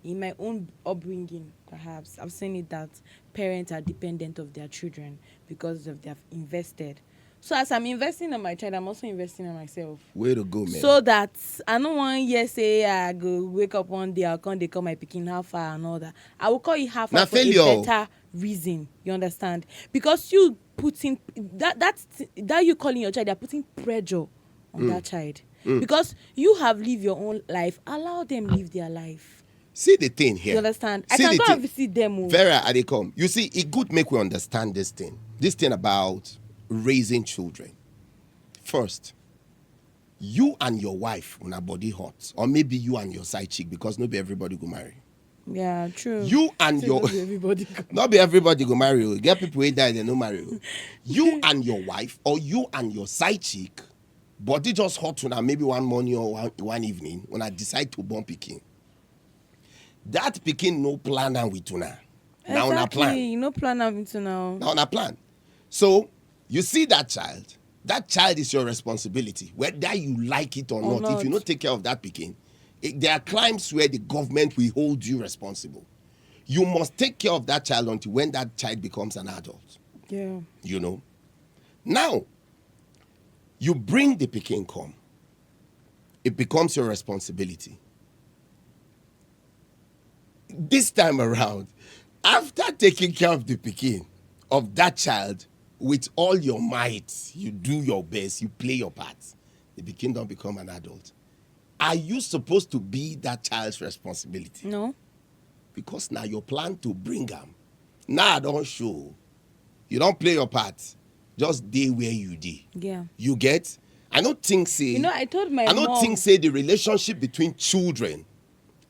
in my own upbringing. Perhaps I've seen it that parents are dependent of their children because of they've invested. So as I'm investing on my child, I'm also investing on myself. Way to go, man. So that I don't want yes say I go wake up one day, I'll come they call my picking how far and all that. I will call you half Now for failure. a better reason. You understand? Because you putting that you calling your child, they're putting pressure on that child. Because you have lived your own life. Allow them live their life. See the thing here. You understand? I See can the go thing. and visit them. Oh. Vera, I dey come. You see, it could make we understand this thing. This thing about raising children. First, you and your wife when a body hot, or maybe you and your side chick, because not be everybody go marry. Yeah, true. You and So your not be everybody go- not be everybody go marry. You get people who die they no marry. You. You and your wife, or you and your side chick, body just hot when maybe one morning or one evening when I decide to born pikin. That pikin no plan am with una. Now on a plan. Exactly. You know, plan having to now. Now on a plan. So you see that child is your responsibility, whether you like it or not. If you don't take care of that pikin, there are crimes where the government will hold you responsible. You must take care of that child until when that child becomes an adult. Yeah. You know. Now, you bring the pikin come. It becomes your responsibility. This time around, after taking care of the pikin, of that child, with all your might, you do your best, you play your part. The pikin don't become an adult. Are you supposed to be that child's responsibility? No. Because now your plan to bring them. Now I don't show. You don't play your part. Just stay where you did. Yeah. You get? I don't think say. You know, I told my I don't mom. think say the relationship between children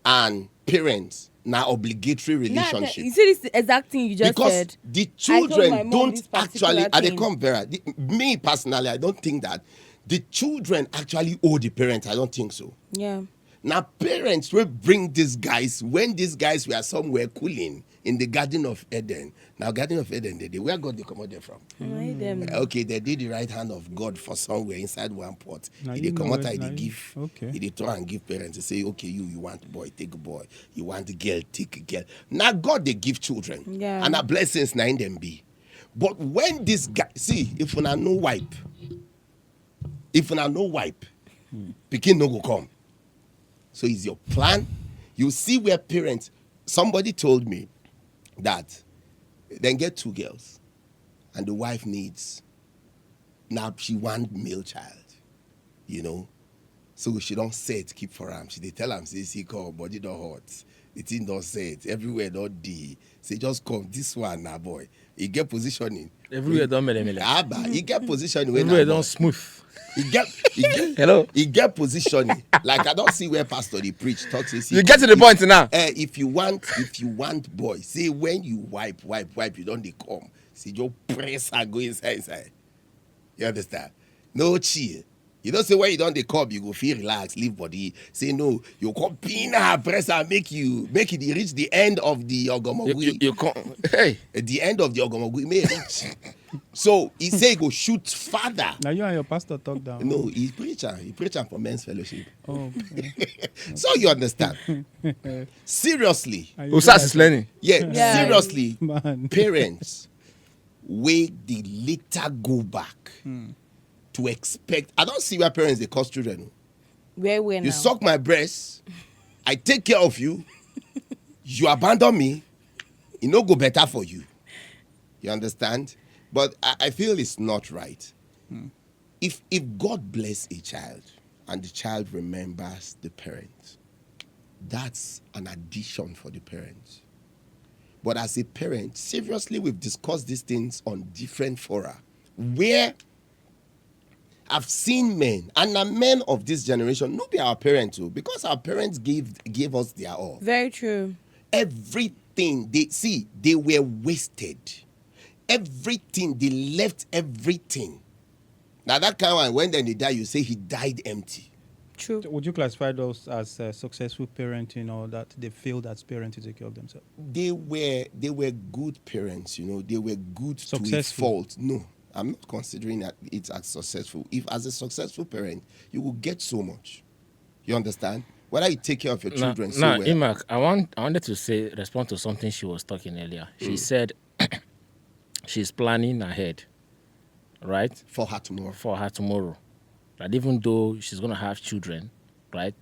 and parents now obligatory relationship. You see this exact thing you just Because said. the I told my children mom don't this particular actually, and they thing. come Vera. Me personally, I don't think that the children actually owe the parents. I don't think so. Yeah. Now, parents will bring these guys when these guys were somewhere cooling in the Garden of Eden. Now, Garden of Eden, where God they come out there from? Them. Okay, they did the right hand of God for somewhere inside one pot. Now They you come know out it, and now they you- give. okay. They turn and give parents. They say, okay, you want boy, take a boy. You want a girl, take a girl. Now, God, they give children. Yeah. And our blessings now in them be. But when this guy, see, if you no wipe, pikin no go come. So it's your plan. You see where parents, somebody told me that then get 2 girls and the wife needs, now she want male child, you know. So she don't say it, keep for him. She they tell him, say, see, come, body don't hot. The thing don't say it. Everywhere don't D. Say, just come, this one now, boy. He get positioning. Everywhere don't mele. Abba, he get positioning. when Everywhere nah, boy. don't smooth. He get Hello? He get positioning. Like I don't see where pastor they preach. Talk say, You get to the point now. If you want boy, say when you wipe, you don't they come. See your press and go inside. You understand? No chill. You don't say when you don't the cup, you go feel relaxed, leave body. Say no, you come pin her press and make it reach the end of the ogomogui. You can't. Hey, At the end of the ogomogui, may reach. So he say he go shoot farther. Now you and your pastor talk down. No, he preacher. He preacher for men's fellowship. Oh, okay. So you understand? Seriously. And you Usas guys- is learning. Yeah. Seriously, Man. parents wey dey later go back to expect. I don't see where parents they cause children. Where we now? You suck my breast, I take care of you, you abandon me, it no go better for you. You understand? But I feel it's not right. If God bless a child and the child remembers the parent, that's an addition for the parent. But as a parent, seriously, we've discussed these things on different fora where I've seen men, and the men of this generation, no be our parents too, because our parents gave us their all. Very true. Everything they were wasted. Everything, they left everything. Now that kind of one, when then they die, you say he died empty. True. Would you classify those as successful parenting, or that they failed as parents to take care of themselves? They were good parents, you know. They were good to a Successful. fault. No, I'm not considering that it as successful. If as a successful parent, you will get so much. You understand? Whether you take care of your children so Now, well. Imak, I wanted to respond to something she was talking earlier. She said she's planning ahead, right, for her tomorrow. for her tomorrow. That even though she's going to have children, right,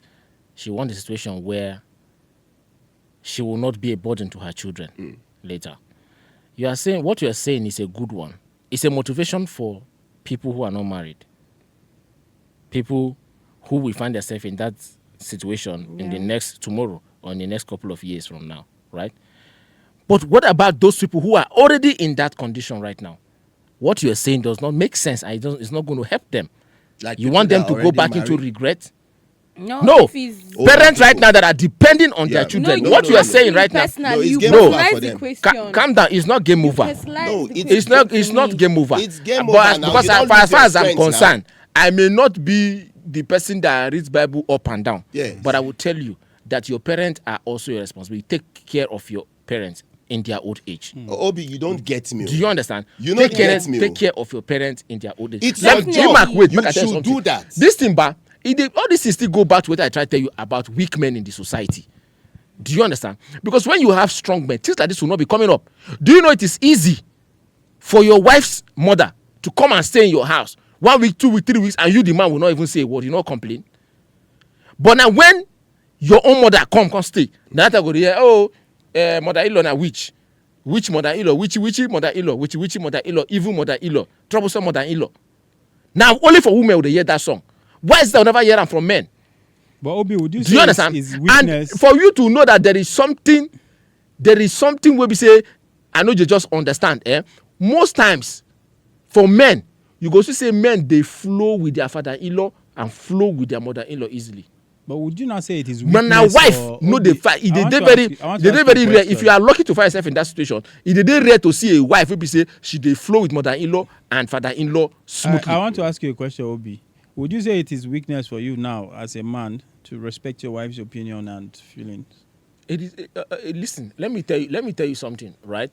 she wants a situation where she will not be a burden to her children later. What you are saying is a good one. It's a motivation for people who are not married. People who will find themselves in that situation in the next tomorrow or in the next couple of years from now, right? But what about those people who are already in that condition right now? What you are saying does not make sense, and it's not going to help them. Like You people want that them are to go already back into married. regret? No. No. If it's, Older Parents right people. now that are depending on their Yeah. children. No, What you are saying asking right now, personally, No, it's you game over personalize for the them. question. calm down. It's not game You over. personalize No, the it's question It's to not me. game over. It's game But over now. because You don't as far lose as I'm your strength concerned, I may not be the person that reads Bible up and down. Yes. But I will tell you that your parents are also your responsibility. Take care of your parents in their old age. Obi, you don't get me. Do you understand? You take don't care, get me. take care of your parents in their old age. It's Let your me- job. Mark, wait, You make I tell should something. do that. This thing, all these things still go back to what I try to tell you about weak men in the society. Do you understand? Because when you have strong men, things like this will not be coming up. Do you know it is easy for your wife's mother to come and stay in your house 1 week, 2 weeks, 3 weeks, and you, the man, will not even say a word, you not complain? But now when your own mother come stay, now that go there, mother-in-law na witch mother-in-law, witchy mother-in-law, witchy mother-in-law, evil mother-in-law, troublesome mother-in-law. Now only for women would they hear that song. Why is that never hear them from men? But Obi, would you Do say you understand? Is weakness? And for you to know that there is something where we say, I know you just understand. Most times, for men, you go to say men they flow with their father-in-law and flow with their mother-in-law easily. But would you not say it is But weakness? now wife, or no, Obi, they fight. I want They to very, ask you- I want they to ask very you a rare. If question. you are lucky to find yourself in that situation, it is very rare to see a wife who be say she they flow with mother-in-law and father-in-law smoothly. I want to ask you a question, Obi. Would you say it is weakness for you now, as a man, to respect your wife's opinion and feelings? It is. Listen, let me tell you something, right?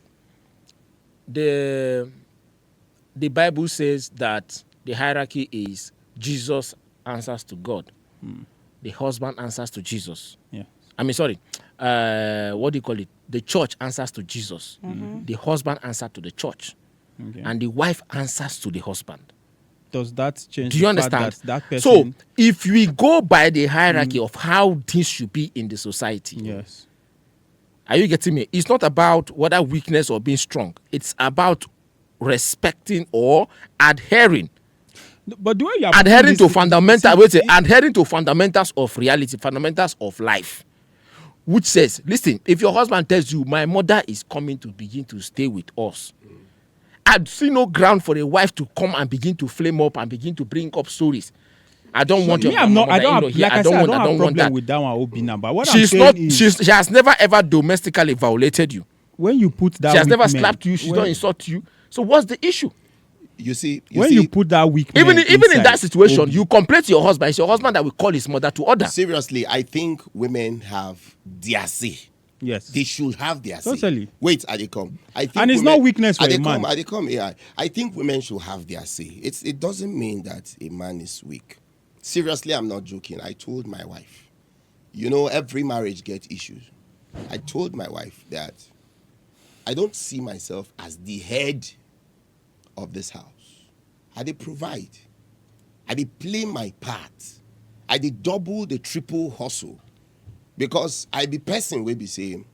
The Bible says that the hierarchy is Jesus answers to God, the husband answers to Jesus. Yeah. I mean, sorry, what do you call it? The church answers to Jesus, the husband answers to the church, Okay. and the wife answers to the husband. Does that change? Do you the fact understand? that person? So, if we go by the hierarchy of how things should be in the society, yes. are you getting me? It's not about whether weakness or being strong. It's about respecting or adhering But the way you are adhering to putting fundamental, this- adhering to fundamentals of reality, fundamentals of life, which says, listen, if your husband tells you, my mother is coming to begin to stay with us, I'd see no ground for a wife to come and begin to flame up and begin to bring up stories. I don't want me, your I'm not. I don't mother-in-law have. here. Like I said, I don't have want problem that. with that one, Obi. Now, but what She's I'm not. saying is, She has never ever domestically violated you. when you put that, She has never with men, slapped you. She's when- not insulted you. So what's the issue? You see, when you put that weak man Even in inside, that situation, Obi, you complain to your husband. It's your husband that will call his mother to order. seriously, I think women have their say. yes, They should have their say. Totally. Wait, I they come. I think And it's women, not weakness for I they a man. come, I they come. Yeah, I think women should have their say. It doesn't mean that a man is weak. Seriously, I'm not joking. I told my wife, you know, every marriage gets issues. I told my wife that I don't see myself as the head of this house. I did provide. I did play my part. I did double the triple hustle. Because I be person will be saying,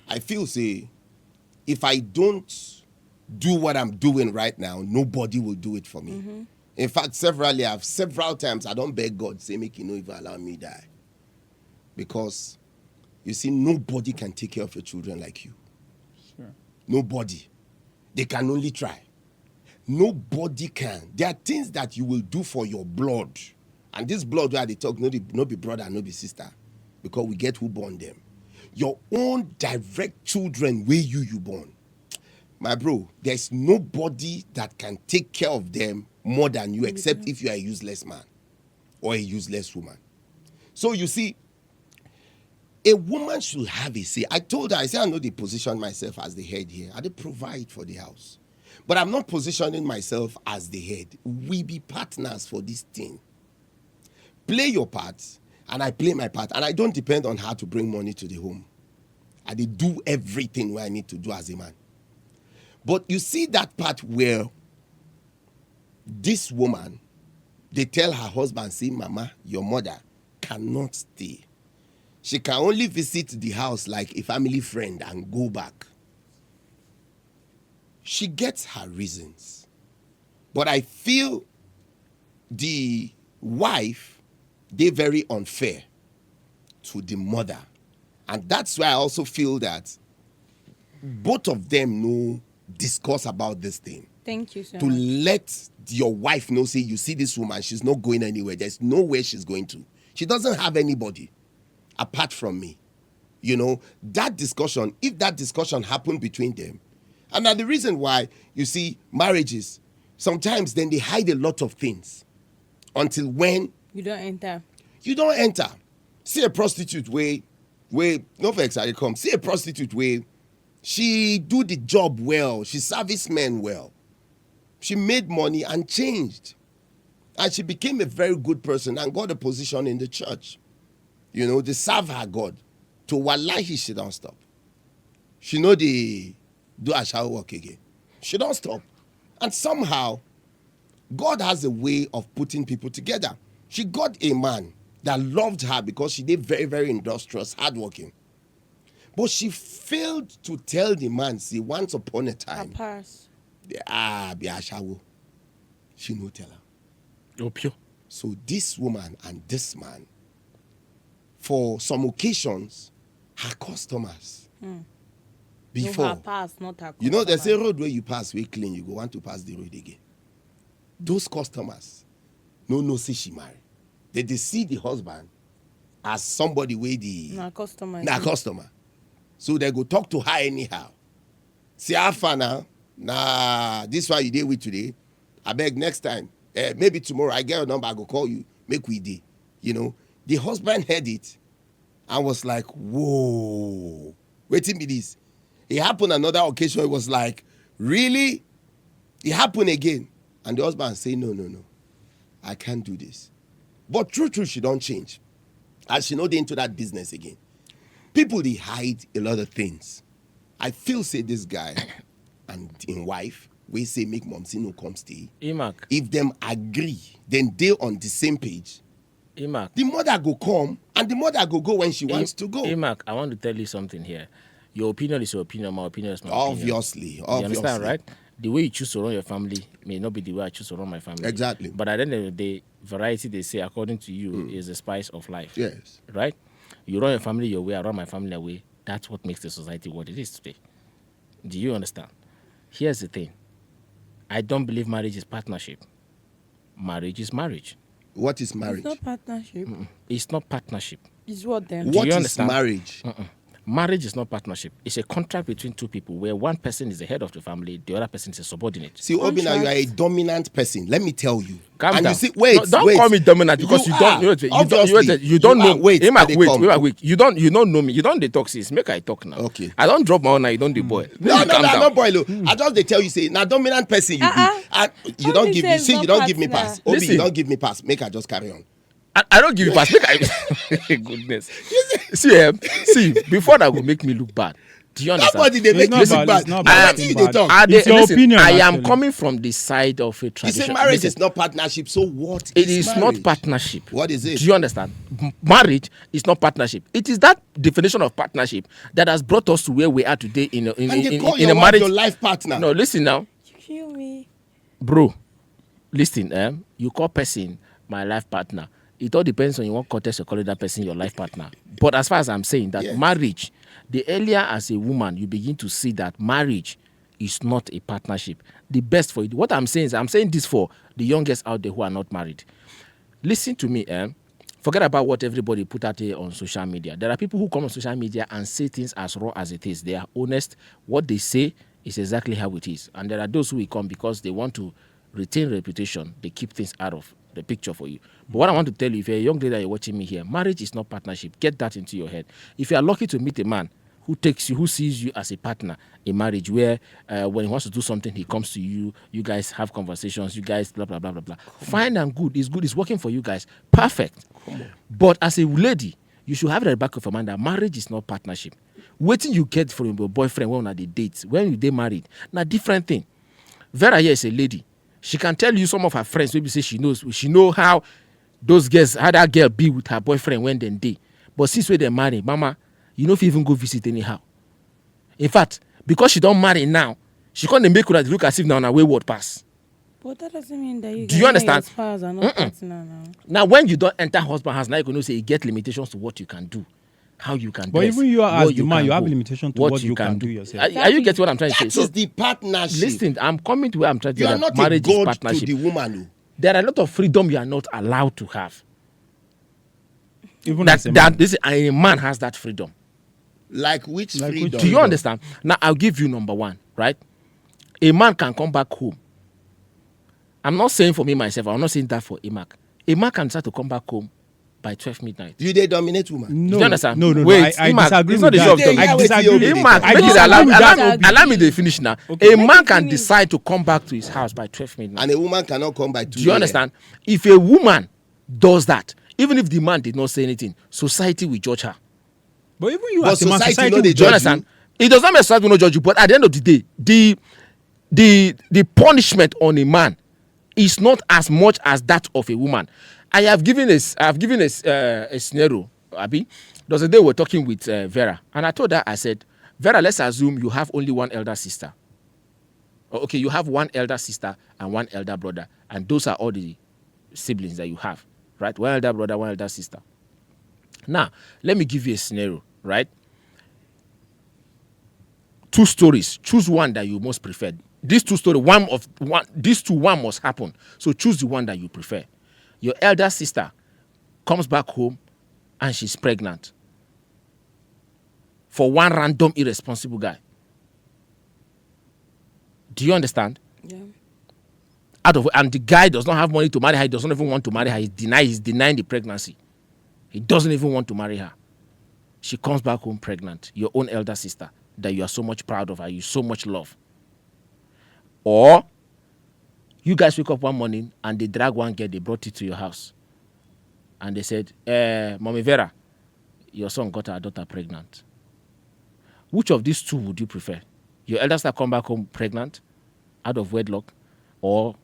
I feel say, if I don't do what I'm doing right now, nobody will do it for me. In fact, several times I don't beg God, say, make you no even allow me die. Because you see, nobody can take care of your children like you. Sure. Nobody. They can only try. Nobody can. There are things that you will do for your blood. And this blood where they talk, no be brother, no be sister. Because we get who born them. Your own direct children where you born. My bro, there's nobody that can take care of them more than you, except if you are a useless man or a useless woman. So you see, a woman should have a say. I told her, I said, I know they position myself as the head here. I do provide for the house. But I'm not positioning myself as the head. We be partners for this thing. Play your part, and I play my part. And I don't depend on her to bring money to the home. I did do everything where I need to do as a man. But you see that part where this woman, they tell her husband, say, Mama, your mother cannot stay. She can only visit the house like a family friend and go back. She gets her reasons. But I feel the wife, they're very unfair to the mother. And that's why I also feel that both of them know, discuss about this thing. Thank you so To much. let your wife know, say, you see this woman, she's not going anywhere. There's nowhere she's going to. She doesn't have anybody apart from me. You know, that discussion, if that discussion happened between them, and now the reason why, you see, marriages, sometimes then they hide a lot of things until when You don't enter. you don't enter. See a prostitute way, no vex, I come. See a prostitute way, she do the job well, she service men well. She made money and changed. And she became a very good person and got a position in the church. You know, they serve her God. To wallahi, she don't stop. She know they do a shower work again. She don't stop. And somehow, God has a way of putting people together. She got a man that loved her because she did very, very industrious, hardworking. But she failed to tell the man, see, once upon a A time, pass. be a shower. She no tell her. Opio. So this woman and this man, for some occasions, her customers. Before, No, her pass, not her you know, there's a customer. road where you pass, where clean, you go want to pass the road again. Those customers, no, see she marry. They see the husband as somebody where the No, customer. na customer. So they go talk to her anyhow. See how far now? Nah, this one you did with today. I beg next time. Maybe tomorrow I get your number, I go call you. Make we day. You know, the husband heard it and was like, whoa, waiting me this. It happened another occasion. It was like, really? It happened again. And the husband say, no. I can't do this. But true, she don't change. And she know they into that business again. People, they hide a lot of things. I feel say this guy and in wife, we say make momsy no come stay. Imak. If them agree, then they on the same page. Imak. The mother go come and the mother go when she wants to go. Imak, I want to tell you something here. Your opinion is your opinion. My opinion is my opinion. Obviously. You understand, right? The way you choose to run your family may not be the way I choose to run my family. Exactly. But at the end of the day, variety, they say, according to you, is the spice of life. Yes. Right? You run your family your way, I run my family away. That's what makes the society what it is today. Do you understand? Here's the thing. I don't believe marriage is partnership. Marriage is marriage. What is marriage? It's not partnership. It's not partnership. It's what then? Do What you is understand? marriage? Marriage is not partnership. It's a contract between two people where one person is the head of the family, the other person is a subordinate. See, Obina, you are a dominant person. Let me tell you. Calm and down. you see, wait, no, don't wait. call me dominant because you don't know. You don't know. Wait, wait. You don't know me. You don't detox this. Make I talk now. Okay. I don't drop my own. You don't the boy. No, I'm not boy. I just they tell you say now dominant person you be. And you don't give me. See, you don't give me pass. Obi, you don't give me pass. Make I just carry on. I don't give you pass. Make I. Goodness. See, before that will make me look bad. Do you understand? Nobody they make you look bad. It's your opinion. I am coming from the side of a tradition. You say marriage is not partnership. So what? It is not partnership. What is it? Do you understand? Marriage is not partnership. It is that definition of partnership that has brought us to where we are today in a marriage. Your life partner. No, listen now. You kill me. Bro, listen, you call person my life partner. It all depends on in what context you call that person your life partner. But as far as I'm saying that marriage, the earlier as a woman you begin to see that marriage is not a partnership, the best for you. What I'm saying is I'm saying this for the youngest out there who are not married. Listen to me, forget about what everybody put out here on social media. There are people who come on social media and say things as raw as it is. They are honest. What they say is exactly how it is. And there are those who will come because they want to retain reputation. They keep things out of the picture for you. But what I want to tell you, if you're a young lady that you're watching me here, marriage is not partnership. Get that into your head. If you are lucky to meet a man who sees you as a partner in marriage, where when he wants to do something, he comes to you, you guys have conversations, you guys blah, blah, blah, blah, blah. Fine and good. It's working for you guys. Perfect. But as a lady, you should have it at the back of your mind that marriage is not partnership. Waiting you get from your boyfriend when on the dates, when you get married, now different thing. Vera here is a lady. She can tell you some of her friends, maybe say she know how those girls, how that girl be with her boyfriend when they date. But since when they marry, mama, you know if you even go visit anyhow. In fact, because she don't marry now, she can't make her look as if now on a wayward pass. But that doesn't mean that you do you understand? Now, when you don't enter husband house, now you can say you get limitations to what you can do, how you can but dress. Even you are as the man, you have go, limitation to what you can do yourself. Are you getting what I'm trying to say? That is the partnership. Listen, I'm coming to where I'm trying to You say are that not marriage a is god partnership. to the woman. There are a lot of freedom you are not allowed to have. Even That as a man. a man has that freedom. Like which freedom? Do you understand? Now I'll give you number one, right? A man can come back home. I'm not saying for me myself. I'm not saying that for Imak. A man can start to come back home by 12 midnight. Do they dominate women? Do you understand? No. Wait, I Imak, disagree it's with not the issue of that. talking. I disagree with Imak, that. make it I allow me to finish now. Okay. A man can decide to come back to his house by 12 midnight. And a woman cannot come by 2 Do you understand? If a woman does that, even if the man did not say anything, society will judge her. But even you But as a man, society society know will they Do you judge understand? It does not mean society will not judge you, but at the end of the day, the punishment on a man is not as much as that of a woman. I have given a scenario, Abi. There was a day we were talking with Vera, and I told her, I said, Vera, let's assume you have only one elder sister. Okay, you have one elder sister and one elder brother, and those are all the siblings that you have, right? One elder brother, one elder sister. Now, let me give you a scenario, right? 2 stories. Choose one that you most prefer. These 2 stories, one must happen. So choose the one that you prefer. Your elder sister comes back home and she's pregnant for one random irresponsible guy. Do you understand? Yeah. And the guy does not have money to marry her. He doesn't even want to marry her. He's denying the pregnancy. He doesn't even want to marry her. She comes back home pregnant. Your own elder sister that you are so much proud of her, you so much love. Or you guys wake up one morning and they drag one girl, they brought it to your house. And they said, Mommy Vera, your son got our daughter pregnant. Which of these 2 would you prefer? Your elder sister come back home pregnant, out of wedlock, or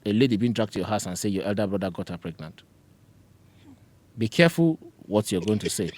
a lady being dragged to your house and say your elder brother got her pregnant? Be careful what you're going to say.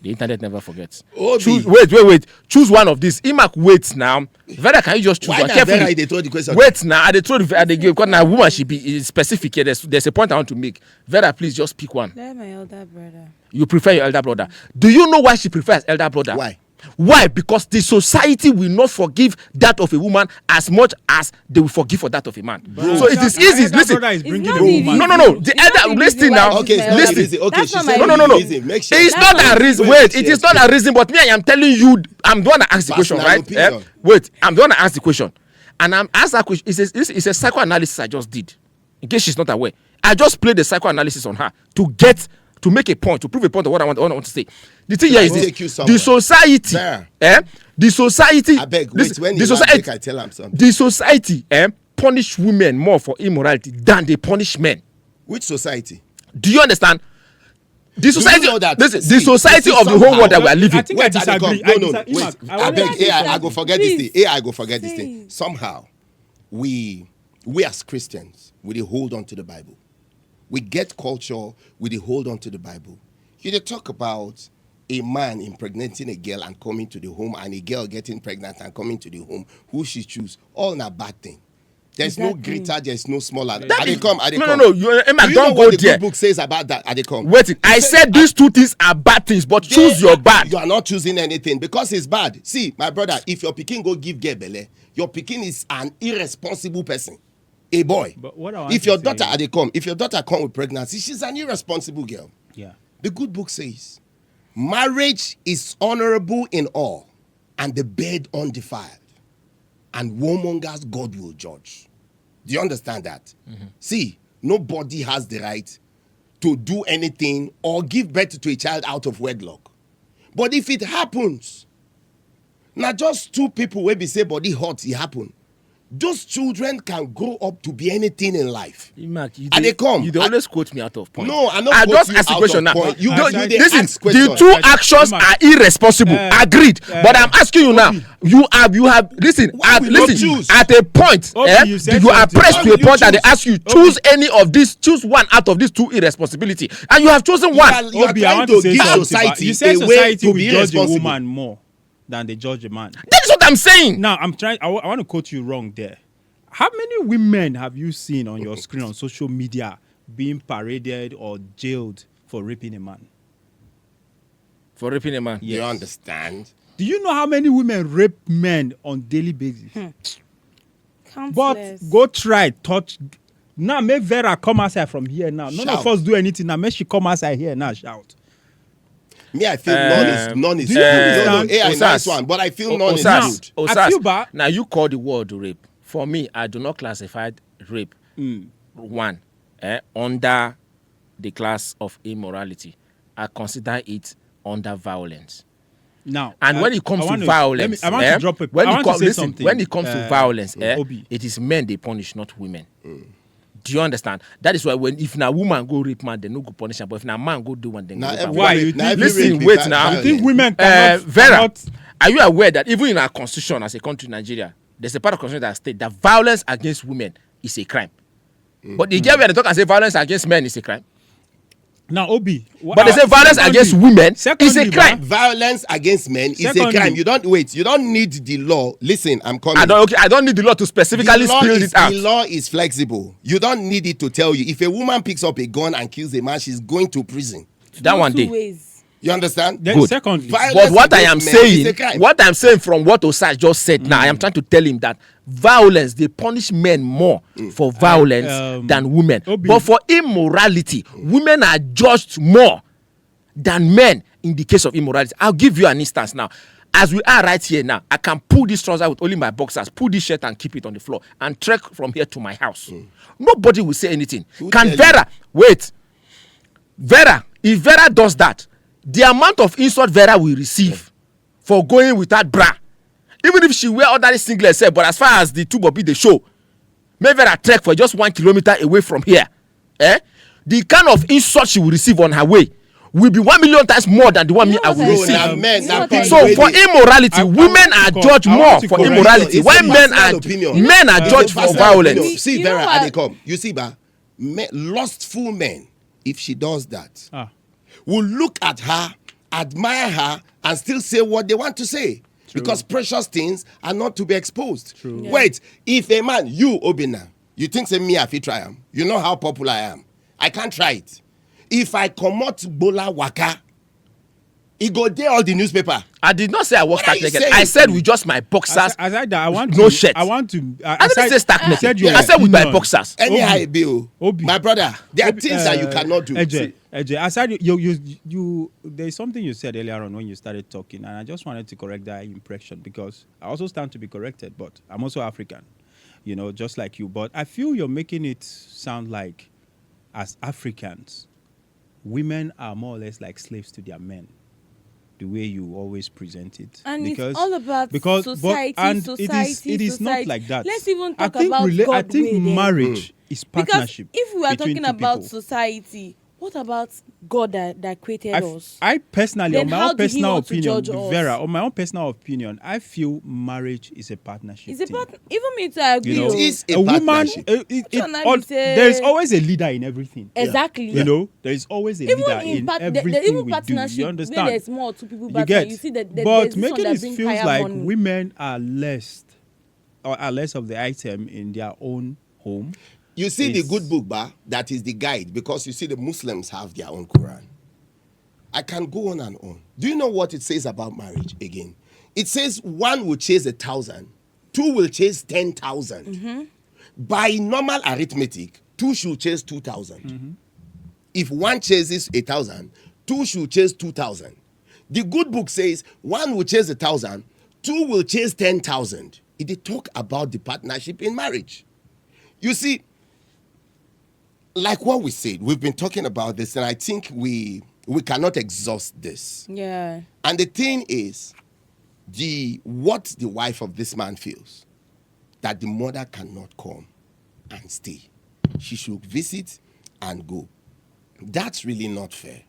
The internet never forgets. Wait. Choose one of these. Imak, wait now. Vera, can you just choose one? Carefully. They told the question. Wait now. They told because now woman should be specific here. There's a point I want to make. Vera, please just pick one. Let my elder brother. You prefer your elder brother. Do you know why she prefers elder brother? Why? Why? Because the society will not forgive that of a woman as much as they will forgive for that of a man. So it is easy. Listen, Brother is bringing not a the woman. no. It's The not elder, the listen reason now. why Okay, she's it's not married. the reason. Okay, That's she not said my No. reason. Make sure. It's not a reason. Wait, it is not a reason. But me, I am telling you, I'm the one that asked the question, Personal right? opinion. Wait, I'm the one that asked the question, and I'm asked that question. It's a psychoanalysis I just did. In case she's not aware, I just played the psychoanalysis on her to make a point, to prove a point of what I want to say. The thing here is take you this: somewhere. the society, There. the society. I beg. listen, Wait, when the you society, take, I tell him something. the society, punish women more for immorality than they punish men. Which society? Do you understand? The society, know that? listen, See, the society see, of the whole somehow- world that we are I living. think I Wait, I dey come. disagree. No, I wait. disagree. I want beg. to I go forget this Please. thing. I go forget this thing. Please. Somehow, we as Christians, we dey hold on to the Bible. We get culture, we dey hold on to the Bible. You dey talk about a man impregnating a girl and coming to the home, and a girl getting pregnant and coming to the home. Who she choose? All na bad thing. There's no Exactly. greater, there's no smaller. That I dey is- come. No. You, Emma, Do you don't know go what the there. good book says about that? I dey come. Wait, I said these two things are bad things, but choose your bad. You are not choosing anything because it's bad. See, my brother, if your pikin go give girl belle, your pikin is an irresponsible person, a boy. But what I want If to your say- daughter if your daughter come with pregnancy, she's an irresponsible girl. Yeah. The good book says, marriage is honorable in all, and the bed undefiled, and warmongers God will judge. Do you understand that? See, nobody has the right to do anything or give birth to a child out of wedlock. But if it happens, not just two people will be say body hot, it happen. Those children can grow up to be anything in life. Mark, you And they come. You dey I- always quote me out of point. No, I'm not I just quoting you ask the out question of now. point. You dey Listen, ask question. the two actions Mark. are irresponsible. Agreed. But I'm asking you now. You have. Listen. Why will you choose? At a point, Obi, you said you are something. pressed Why to a will you point that they choose? ask you choose any of these. Choose one out of these two irresponsibility, and you have chosen one. You are Obi, I trying want to to say give something. society You said a way society to will be judge a irresponsible. woman more than they judge a man. That is what I'm saying. Now I'm trying. I want to quote you wrong there. How many women have you seen on your screen on social media being paraded or jailed for raping a man? For raping a man. You understand? Do you know how many women rape men on daily basis? But Countless. go try touch. Now make Vera come outside from here now. None of Shout. us do anything now. Make she come outside here now. Shout. Me, I feel none is do you good. understand? AI, Osas. nice one, but I feel none is Osas, good. I Osas, feel bad. now you call the word rape. For me, I do not classify rape one under the class of immorality. I consider it under violence. Now, And when it comes I to want to- violence, I want to drop a. when I it want comes to say listen, something. when it comes to violence, Obi. it is men they punish, not women. Do you understand? That is why if na woman go rape man, they no go punish her. But if na man go do one, then Now, go rape am. Why? You now think- every Listen, rape is wait vi- now. You violent. think women cannot? Vera, cannot- are you aware that even in our constitution as a country, Nigeria, there's a part of constitution that states that violence against women is a crime. But the get where they talk and say violence against men is a crime. Now, Obi. But they say violence against women is a crime. Violence against men is a Secondly- crime. You don't need the law. Listen, I'm coming. I don't need the law to specifically spell it out. The law is flexible. You don't need it to tell you. If a woman picks up a gun and kills a man, she's going to prison. That one Two day. ways. You understand? Then Good. secondly, Violence But what I am against men is a saying, crime. what I'm saying from what Osas just said now, I am trying to tell him that violence, they punish men more for violence than women. Obi. But for immorality, women are judged more than men in the case of immorality. I'll give you an instance now. As we are right here now, I can pull this trouser with only my boxers, pull this shirt and keep it on the floor, and trek from here to my house. Nobody will say anything. Who Can tell Vera, wait, Vera, if Vera does that, the amount of insult Vera will receive for going without bra, even if she wear ordinary singlet, say, but as far as the two bobi they show, may Vera trek for just 1 kilometer away from here. The kind of insult she will receive on her way will be 1 million times more than the one You me know I what will I receive. say? Now, men, You now know what I people So wey for dey- immorality, I women want are to judged I more want to for correct you. immorality. It's Why a men personal are opinion. men are It's a judged for personal violence. opinion. See, You know Vera, what? I dey come. You see, ba, lustful men, if she does that, Ah. will look at her, admire her, and still say what they want to say. Because precious things are not to be exposed. Yeah. Wait, if a man, you, Obina, you think say me, I fit try am. You know how popular I am. I can't try it. If I comot Bola Waka, He go there all the newspaper. I did not say I walk What are stark you naked. saying? I said with just my boxers. Aside that, I want no to, shirt. I want to. I didn't say stark naked. said your I said with my opinion. boxers. Anyhow it be, oh. Obi. My brother, there are Obi, things that you cannot do. Eje, aside you, there's something you said earlier on when you started talking, and I just wanted to correct that impression because I also stand to be corrected, but I'm also African, just like you. But I feel you're making it sound like, as Africans, women are more or less like slaves to their men. The way you always present it, And because, it's all about society, it is not like that. Let's even talk I think about I God think way then. marriage is Because partnership. if we are between talking two about people. society, what about God that created us? I personally, Then on my how own did he personal want to opinion, judge us? Vera, on my own personal opinion, I feel marriage is a partnership. It's a thing. even me to agree. You know, It is a a woman. partnership. There is always a leader in everything. Exactly. There is always a Even leader in in part, everything even we do. partnership, You where understand? there's more two people, You but get. you see that But there's this making one it that brings feels higher like money. women are less, or are less of the item in their own home. You see the good book, that is the guide, because you see the Muslims have their own Quran. I can go on and on. Do you know what it says about marriage again? It says one will chase 1,000, two will chase 10,000. Mm-hmm. By normal arithmetic, two should chase 2,000. If one chases 1,000, two should chase 2,000. The good book says one will chase 1,000, two will chase 10,000. It did talk about the partnership in marriage. You see, like what we said, we've been talking about this, and I think we cannot exhaust this. Yeah. And the thing is, what the wife of this man feels, that the mother cannot come and stay. She should visit and go. That's really not fair.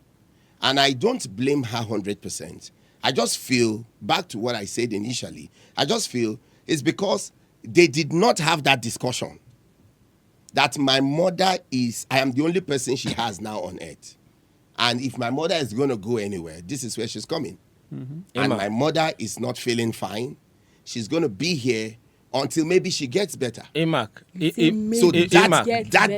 And I don't blame her 100%. I just feel, back to what I said initially, I just feel it's because they did not have that discussion. That my mother I am the only person she has now on earth. And if my mother is going to go anywhere, this is where she's coming. Mm-hmm. And Emma. my mother is not feeling fine. She's going to be here until maybe she gets better. So that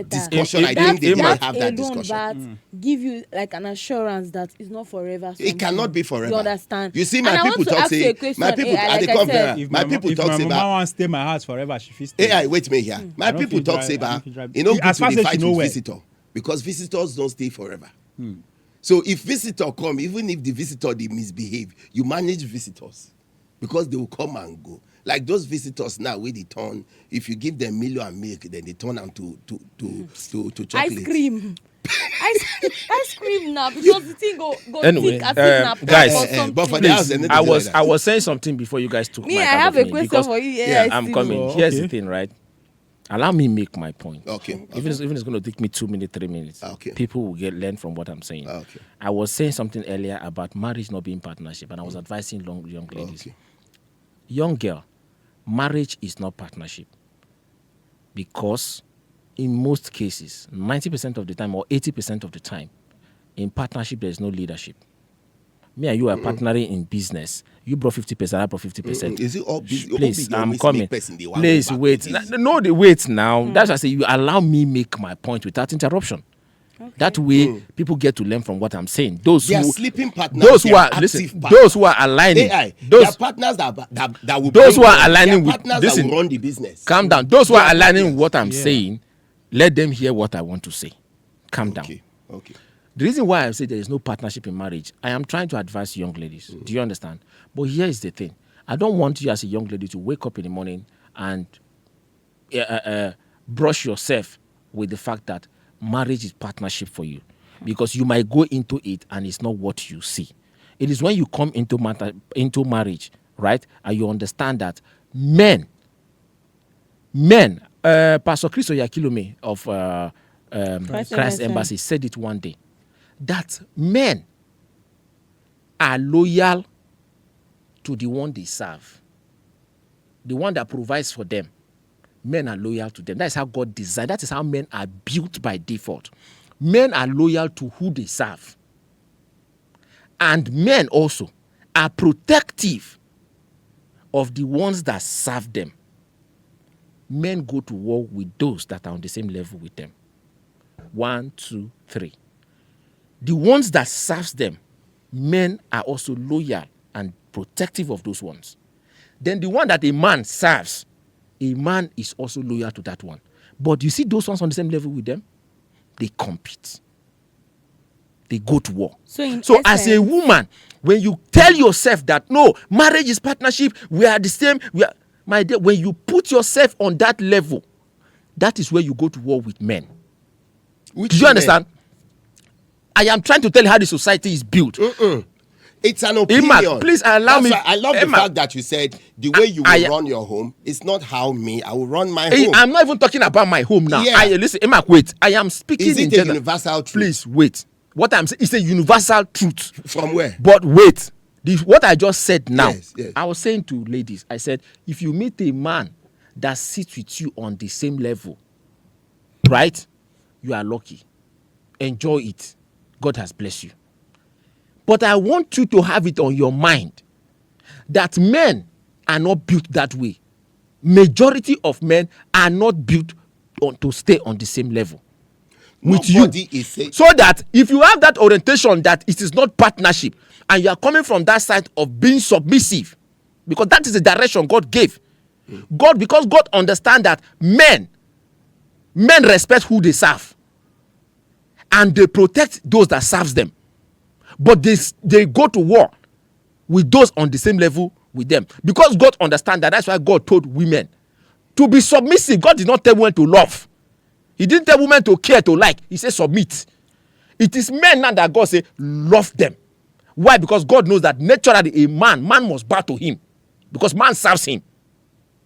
discussion, I think they didn't have that discussion. Give you like an assurance that it's not forever. It cannot be forever. You understand? You see, my And I people want to talk ask you say, a question. my people, Like at the I come said, my people if talk my say, mama wants to stay in my house forever, she feels. AI, wait me here. My I don't people feel talk say, I don't feel drive. you know, As good far to as the she fight know with where. visitor, because visitors don't stay forever. So if visitor come, even if the visitor they misbehave, you manage visitors because they will come and go. Like those visitors now, where they turn, if you give them Milo and milk, then they turn them to chocolate. ice cream. ice cream now because the thing go Anyway, thick as if na pap guys, or something. but for the house, Please, they I need to was do like I that. was saying something before you guys took Me, my I card have of a me, question because for you. Yeah, I'm still. coming. Oh, Here's okay. the thing, right? Allow me make my point. Okay. Even if it's going to take me 2 minutes, 3 minutes, Okay. people will learn from what I'm saying. Okay. I was saying something earlier about marriage not being partnership, and I was advising young ladies. Okay. Young girl, marriage is not partnership, because in most cases, 90% of the time or 80% of the time, in partnership there is no leadership. Me and you are partnering in business. You brought 50%, I brought 50%. Is it all busy? Please, I'm coming. Please Please wait. No, the wait now. That's why I say you allow me make my point without interruption. Okay. That way, people get to learn from what I'm saying. Those They are who sleeping partners. those they who are active listen, partners. those who are aligning, AI, they those are partners that will. those bring who are them. aligning They are with- partners listen, that will run the business. calm down. Those who They are are aligning with partners. what I'm saying, let them hear what I want to say. Calm down. Okay. The reason why I say there is no partnership in marriage, I am trying to advise young ladies. Do you understand? But here is the thing. I don't want you as a young lady to wake up in the morning and brush yourself with the fact that marriage is partnership for you. Because you might go into it and it's not what you see. It is when you come into marriage, right, and you understand that men, Pastor Chris Oyakilome of Christ Embassy said it one day, that men are loyal to the one they serve, the one that provides for them. Men are loyal to them. That is how God designed. That is how men are built by default. Men are loyal to who they serve. And men also are protective of the ones that serve them. Men go to war with those that are on the same level with them. 1, 2, 3. The ones that serves them, men are also loyal and protective of those ones. Then the one that a man serves, a man is also loyal to that one. But you see those ones on the same level with them? They compete. They go to war. So as a woman, when you tell yourself that, no, marriage is partnership, we are the same, my dear, when you put yourself on that level, that is where you go to war with men. Do you understand? I am trying to tell you how the society is built. It's an opinion. Emma, please allow me. I love the fact that you said the way you will run your home. It's not how I will run my home. I'm not even talking about my home now. Yeah. Listen, Emma, wait. I am speaking Is it in a general. universal truth? Please wait. What I'm saying is a universal truth. From where? But wait. What I just said now, Yes. I was saying to ladies, I said, if you meet a man that sits with you on the same level, right, you are lucky. Enjoy it. God has blessed you. But I want you to have it on your mind that men are not built that way. Majority of men are not built to stay on the same level with Nobody you. Is saying. So that if you have that orientation that it is not partnership and you are coming from that side of being submissive, because that is the direction God gave. Because God understands that men respect who they serve and they protect those that serves them. But they go to war with those on the same level with them. Because God understands that. That's why God told women to be submissive. God did not tell women to love. He didn't tell women to care, to like. He said submit. It is men now that God say love them. Why? Because God knows that naturally a man must bow to him. Because man serves him.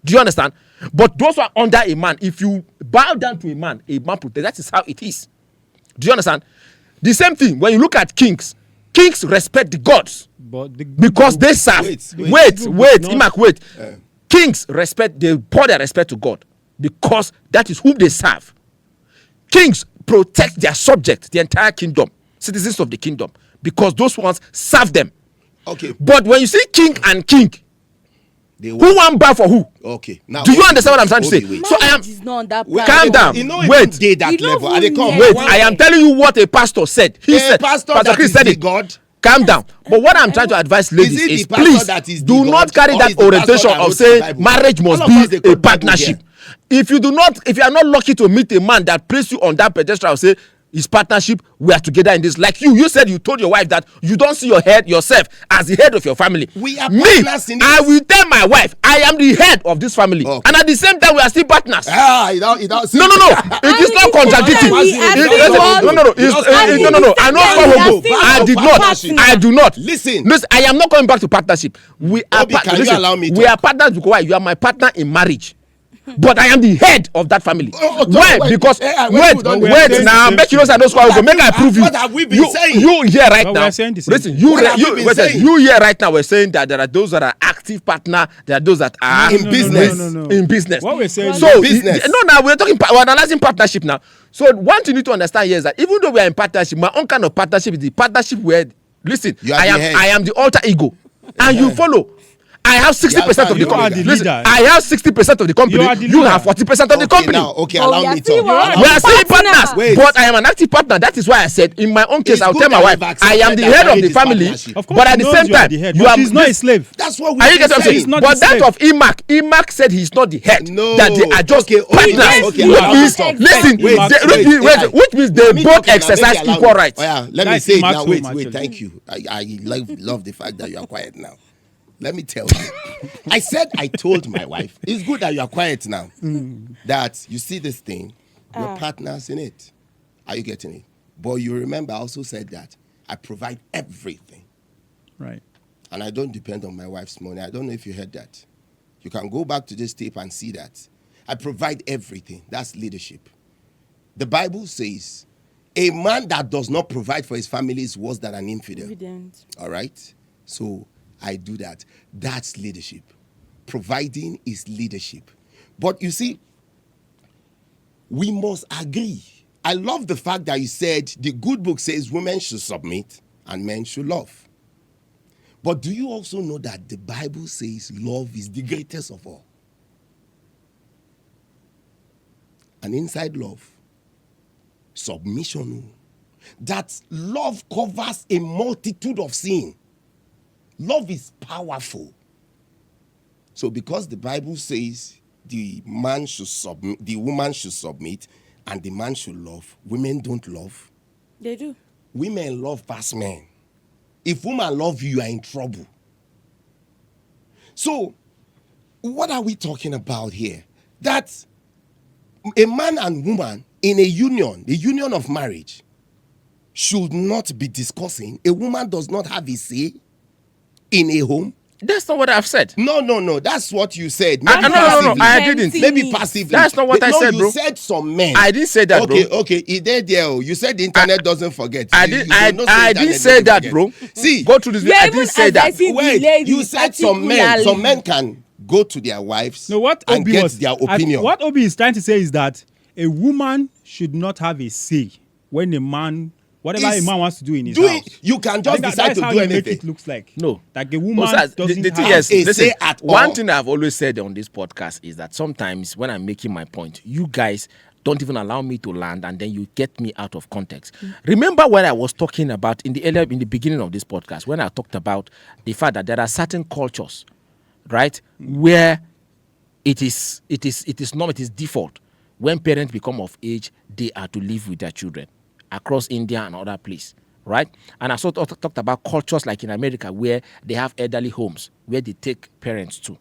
Do you understand? But those who are under a man, if you bow down to a man protects. That is how it is. Do you understand? The same thing when you look at kings. Kings respect the gods because they serve. Wait. Kings they pour their respect to God because that is whom they serve. Kings protect their subjects, the entire kingdom, citizens of the kingdom, because those ones serve them. Okay. But when you see king and king, who want bow for who? Okay. Now, do you understand what I'm trying to say? Wait. So I am. Is not that calm down. Wait. Wait. I am telling you what a pastor said. He said, Pastor Chris said it. God. Calm down. But what I'm trying to advise ladies is please do not carry that orientation orientation of saying marriage must be a partnership. If you are not lucky to meet a man that places you on that pedestal, say his partnership, we are together in this. Like you said, you told your wife that you don't see yourself as the head of your family. We are partners in this. I will tell my wife I am the head of this family, and at the same time we are still partners. No. It is not contradicting. No. I do not. Listen, I am not coming back to partnership. We are partners. We are partners because why? You are my partner in marriage. But I am the head of that family. Why? Because wait now. Make you know I know squad. Make I prove you. What have we been saying? You here right now. Listen, you here right now. We're saying that there are those that are active partner. There are those that are in business. No. In business. What we're saying. So business. Now we're analyzing partnership now. So one thing you need to understand here is that even though we are in partnership, my own kind of partnership is the partnership where listen. I am the alter ego, and you follow. I have 60% of the company. Listen, I have 60% of the company. You have 40% of the company. Allow me to. We are still partners, but I am an active partner. That is why I said, in my own case, I'll tell my wife, I am the head of the family. But at the same time, you are not a slave. That's what we are saying. But that of Enoch said he's not the head. No. That they are just partners. Listen, which means they both exercise equal rights. Let me say it now. Wait. Thank you. I love the fact that you are quiet now. Let me tell you. I told my wife, it's good that you are quiet now. That you see this thing, we're partners in it. Are you getting it? But you remember I also said that I provide everything. Right. And I don't depend on my wife's money. I don't know if you heard that. You can go back to this tape and see that. I provide everything. That's leadership. The Bible says, a man that does not provide for his family is worse than an infidel. Evident. All right? So I do that. That's leadership. Providing is leadership. But you see, we must agree. I love the fact that you said the good book says women should submit and men should love. But do you also know that the Bible says love is the greatest of all? And inside love, submission that love covers a multitude of sin. Love is powerful. So because the Bible says the man should submit, the woman should submit, and the man should love, women don't love. They do. Women love past men. If women love you, you are in trouble. So, what are we talking about here? That a man and woman in a union, the union of marriage, should not be discussing. A woman does not have a say in a home. That's not what I've said. No. That's what you said. No, I didn't. Maybe passively. That's not what I said, bro. You said some men. I didn't say that, bro. Okay. It there. You said the internet doesn't forget. I didn't say that, bro. See, go through this. Yeah, I didn't say that. Wait, you said some men. Some men can go to their wives and get their opinion. What Obi is trying to say is that a woman should not have a say when a man, whatever a man wants to do in his house. You can just decide to do anything. It looks like no, like a woman doesn't the thing have is, a listen, say at one all. thing I've always said on this podcast is that sometimes when I'm making my point, you guys don't even allow me to land, and then you get me out of context. Remember when I was talking about in the beginning of this podcast, when I talked about the fact that there are certain cultures, right, where it is default when parents become of age, they are to live with their children across India and other places, right? And I also talked about cultures like in America where they have elderly homes where they take parents to.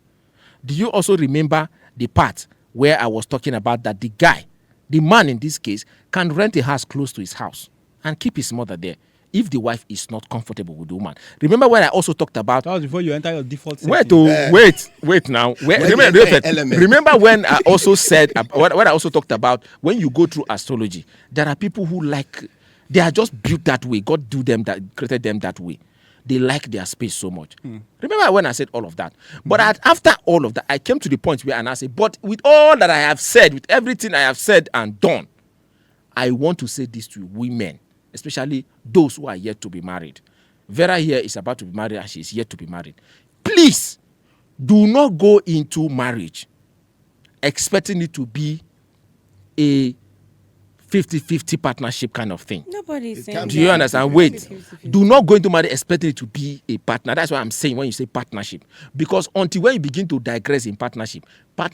Do you also remember the part where I was talking about that the man in this case, can rent a house close to his house and keep his mother there if the wife is not comfortable with the woman? Remember when I also talked about... That was before you enter your default setting. Wait now. Remember when I also said, when I also talked about when you go through astrology, there are people who they are just built that way. God created them that way. They like their space so much. Remember when I said all of that? But after all of that, I came to the point where I said, but with all that I have said, with everything I have said and done, I want to say this to women, especially those who are yet to be married. Vera here is about to be married and she is yet to be married. Please, do not go into marriage expecting it to be a 50-50 partnership kind of thing. Nobody is saying. Do you understand? Wait. Do not go into marriage expecting it to be a partner. That's what I'm saying when you say partnership. Because until when you begin to digress in partnership. No,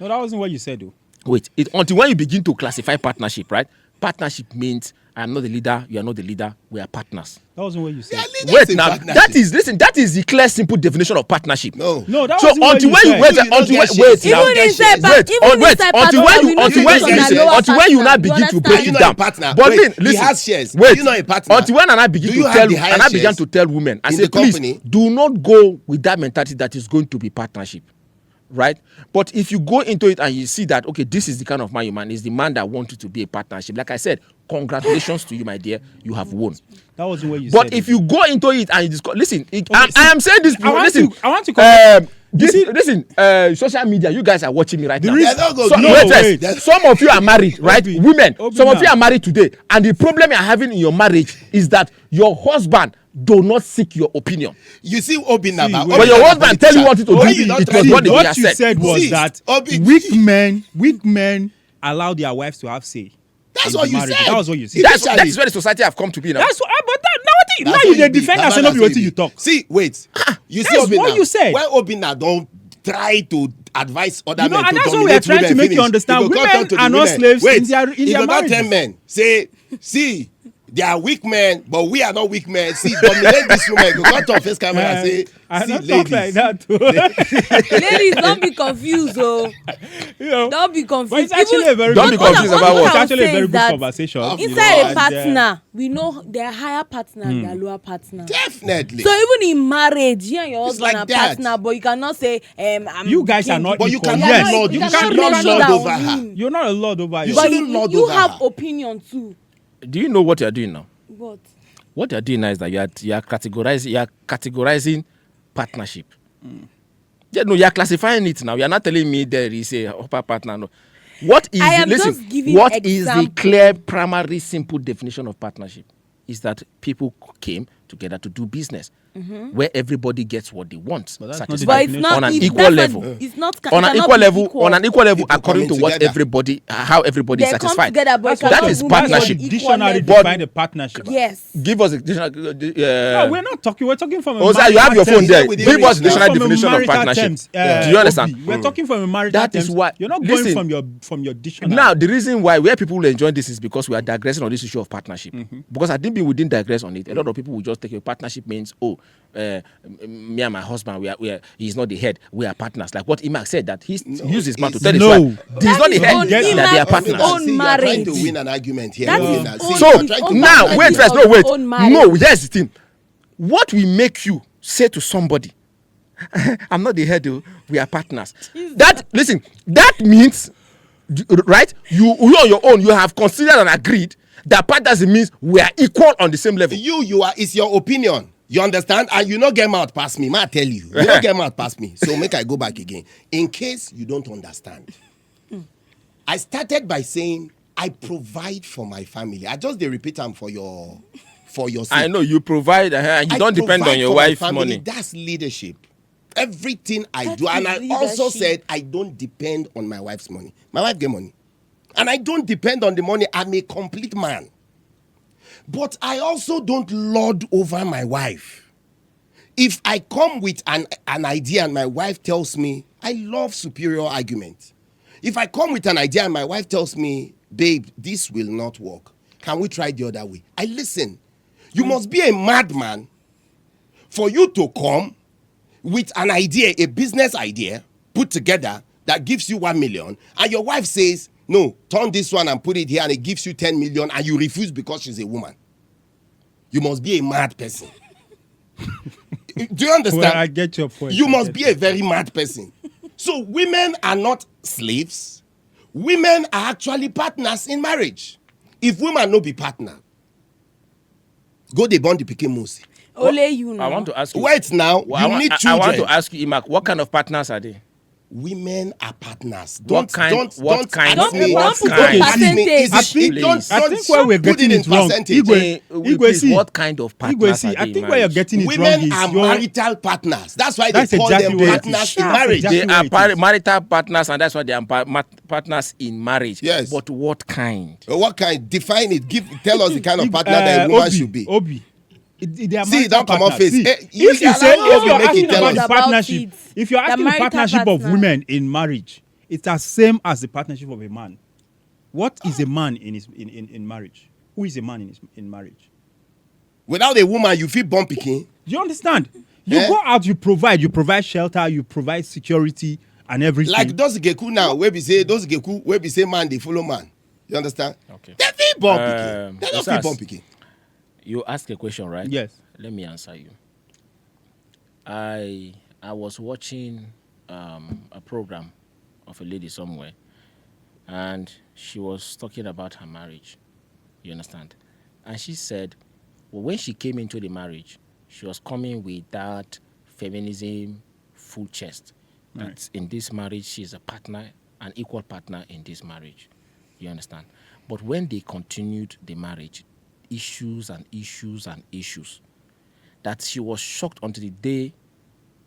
that wasn't what you said, though. Wait. Until when you begin to classify partnership, right? Partnership means I am not the leader, you are not the leader, we are partners. That wasn't what you said. Wait now, that is the clear, simple definition of partnership. No, that so wasn't until what when you you said. until when you now begin to break it down. But listen, he has shares. Wait, you know a partner. Until when I began to tell women, I said, please do not go with that mentality that is going to be partnership. Right? But if you go into it and you see that, okay, this is the kind of man you man, is the man that wants you to be a partnership. Like I said, congratulations to you, my dear. You have won. That wasn't what you said. But if you go into it and you discuss, listen, I am saying this. I want to social media, you guys are watching me right now. Wait. Some of you are married, right? Women, some of you are married today. And the problem you're having in your marriage is that your husband do not seek your opinion. You see, Obina, but your husband tell you what to do. What you said was that weak men allow their wives to have say. That's what you said. That was what you said. That's where the society have come to be now. That's what. But now you defend and say no be what you talk. See, wait. You see, That's Obina, what you said. when Obina don't try to advise other men to and that's what dominate we are trying to make you understand. Women are not slaves in their marriages. 10 men say, see, they are weak men, but we are not weak men. See, dominate this woman. Go to face camera and say, I see, don't ladies. talk like that too. Ladies, don't be confused, oh. Don't be confused. But it's actually a very Don't be confused about what? It's actually a very good conversation. Inside a partner, we know there are higher partner and there are lower partner. Definitely. So even in marriage, you and your husband like are that. partner, but you cannot say, You guys are not But you equal. cannot Yes. lord. You cannot cannot lord lord over on her. him. You're not a lord over You her. But shouldn't lord you over have her. opinion too. Do you know what you're doing now? What? What you're doing now is that you are categorizing partnership. Yeah, no, you are classifying it now. You are not telling me there is a upper partner. No. What is I am listen? just giving What is the example. clear, primary, simple definition of partnership? Is that people came together to do business, where everybody gets what they want, But that's not the satisfied But it's not on an if equal that's level. Not, it's not On it an cannot equal be level, equal. on an equal level, People according to coming what together. everybody, how everybody is They come satisfied. together, but it That cannot is be partnership. equal Dictionary level. But- define a partnership. Yes. Give us a dictionary. No, we're not talking. We're talking from a Oh, sir, you have your phone terms. there. Within Give us reach now. dictionary From a definition of marital partnership. terms, Do you understand? Obi, we're talking from a marital That is terms. why- You're not listen. going from your dictionary. Now, the reason why where people will enjoy this is because we are digressing on this issue of partnership. Because I think we didn't digress on it. A lot of people will just take a partnership means, me and my husband, he's not the head, we are partners. Like what Imak said, that he used his mouth to tell his No. wife, he's not the That head, is Get own that they are Imak's partners. own See, you are trying to marriage. win an argument here. That Win is an- own- See, So you are trying to now, win an wait argument. first, no, wait. Own marriage. No, here's the thing. What will make you say to somebody, I'm not the head, though, we are partners. That means, right? You on your own, you have considered and agreed that partners means we are equal on the same level. You are. It's your opinion. You understand? And you not get mouth past me. I tell you, you not get mouth past me. So make I go back again. In case you don't understand, I started by saying I provide for my family. I just dey repeat them for your sake. I know you provide, and you I don't depend on provide your for my wife's family. money. That's leadership. Everything I That do, and is I also leadership. said I don't depend on my wife's money. My wife get money, and I don't depend on the money. I'm a complete man, but I also don't lord over my wife. If I come with an idea and my wife tells me, I love superior argument. If I come with an idea and my wife tells me, babe, this will not work. Can we try the other way? I listen. You must be a madman for you to come with an idea, a business idea put together that gives you 1 million, and your wife says, no, turn this one and put it here and it gives you 10 million, and you refuse because she's a woman. You must be a mad person. Do you understand? Well, I get your point. You must be a very mad person. So women are not slaves. Women are actually partners in marriage. If women no be partner, go they born the pikin Musi. Only you know. I want to ask you. Wait now, Well, you need I children. want to ask you, Imak, what kind of partners are they? Women are partners. What kind- Don't what kind- ask me. don't put Don't in ask me. percentage. Is it- Please. I think where we're put getting it in it wrong, percentage. Igwe, Please, see, what kind of partners Igwe, see, are they I in think where you're marriage? getting it wrong Women is are your marital partners. That's why they That's call exactly them what it partners is. in That's marriage. exactly They where are it is. marital partners, and that's why they are partners in marriage. Yes. But what kind? What kind? Define it. Tell us the kind of partner that a woman Obi, should be. Obi. They are See, marital don't come off partners. face. See, Eh, you if you allow say us if to you're make it asking tell about us. the About partnership, it. if you're The asking the marital partnership of partner. women in marriage, it's as same as the partnership of a man. What is a man in marriage? Who is a man in marriage? Without a woman, you feel born pikin. Do you understand? You Eh? go out, you provide shelter, you provide security and everything. Like those geku now, where we say man, they follow man. You understand? Okay. They feel born pikin. They don't feel Osas. born pikin. You ask a question, right? Yes. Let me answer you. I was watching a program of a lady somewhere, and she was talking about her marriage. You understand? And she said, well, when she came into the marriage, she was coming with that feminism full chest. That Right. in this marriage, she's a partner, an equal partner in this marriage. You understand? But when they continued the marriage, issues and issues and issues, that she was shocked until the day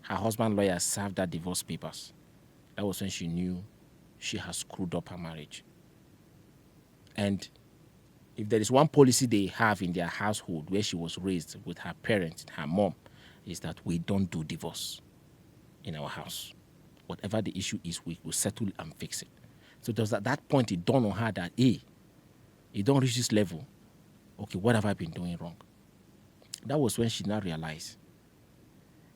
her husband lawyer served her divorce papers. That was when she knew she had screwed up her marriage. And if there is one policy they have in their household where she was raised with her parents, her mom, is that we don't do divorce in our house. Whatever the issue is, we will settle and fix it. So it was at that point it dawned on her that, hey, you don't reach this level. Okay, what have I been doing wrong? That was when she now realized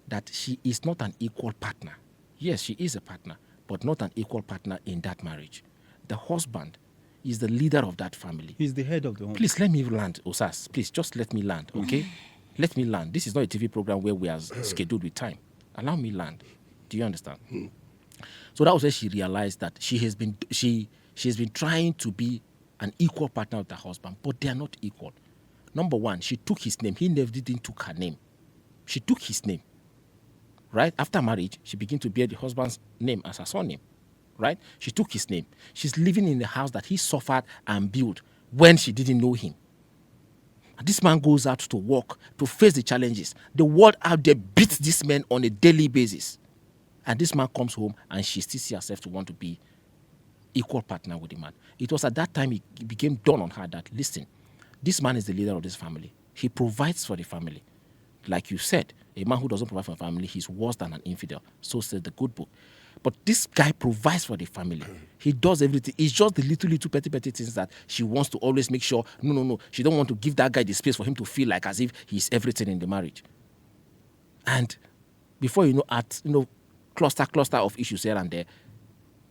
that she is not an equal partner. Yes, she is a partner, but not an equal partner in that marriage. The husband is the leader of that family. He's the head of the home. Please let me land, Osas. Please just let me land, okay? Let me land. This is not a TV program where we are scheduled with time. Allow me land. Do you understand? So that was when she realized that she has been trying to be an equal partner with her husband, but they are not equal. Number one, she took his name. He never didn't took her name. She took his name. Right? After marriage, she began to bear the husband's name as her surname. Right? She took his name. She's living in the house that he suffered and built when she didn't know him. And this man goes out to work to face the challenges. The world out there beats this man on a daily basis. And this man comes home and she still sees herself to want to be equal partner with the man. It was at that time it became dawn on her that, listen, this man is the leader of this family. He provides for the family. Like you said, a man who doesn't provide for a family, he's worse than an infidel. So says the good book. But this guy provides for the family. He does everything. It's just the little petty things that she wants to always make sure. No. She don't want to give that guy the space for him to feel like as if he's everything in the marriage. And before you know, cluster of issues here and there,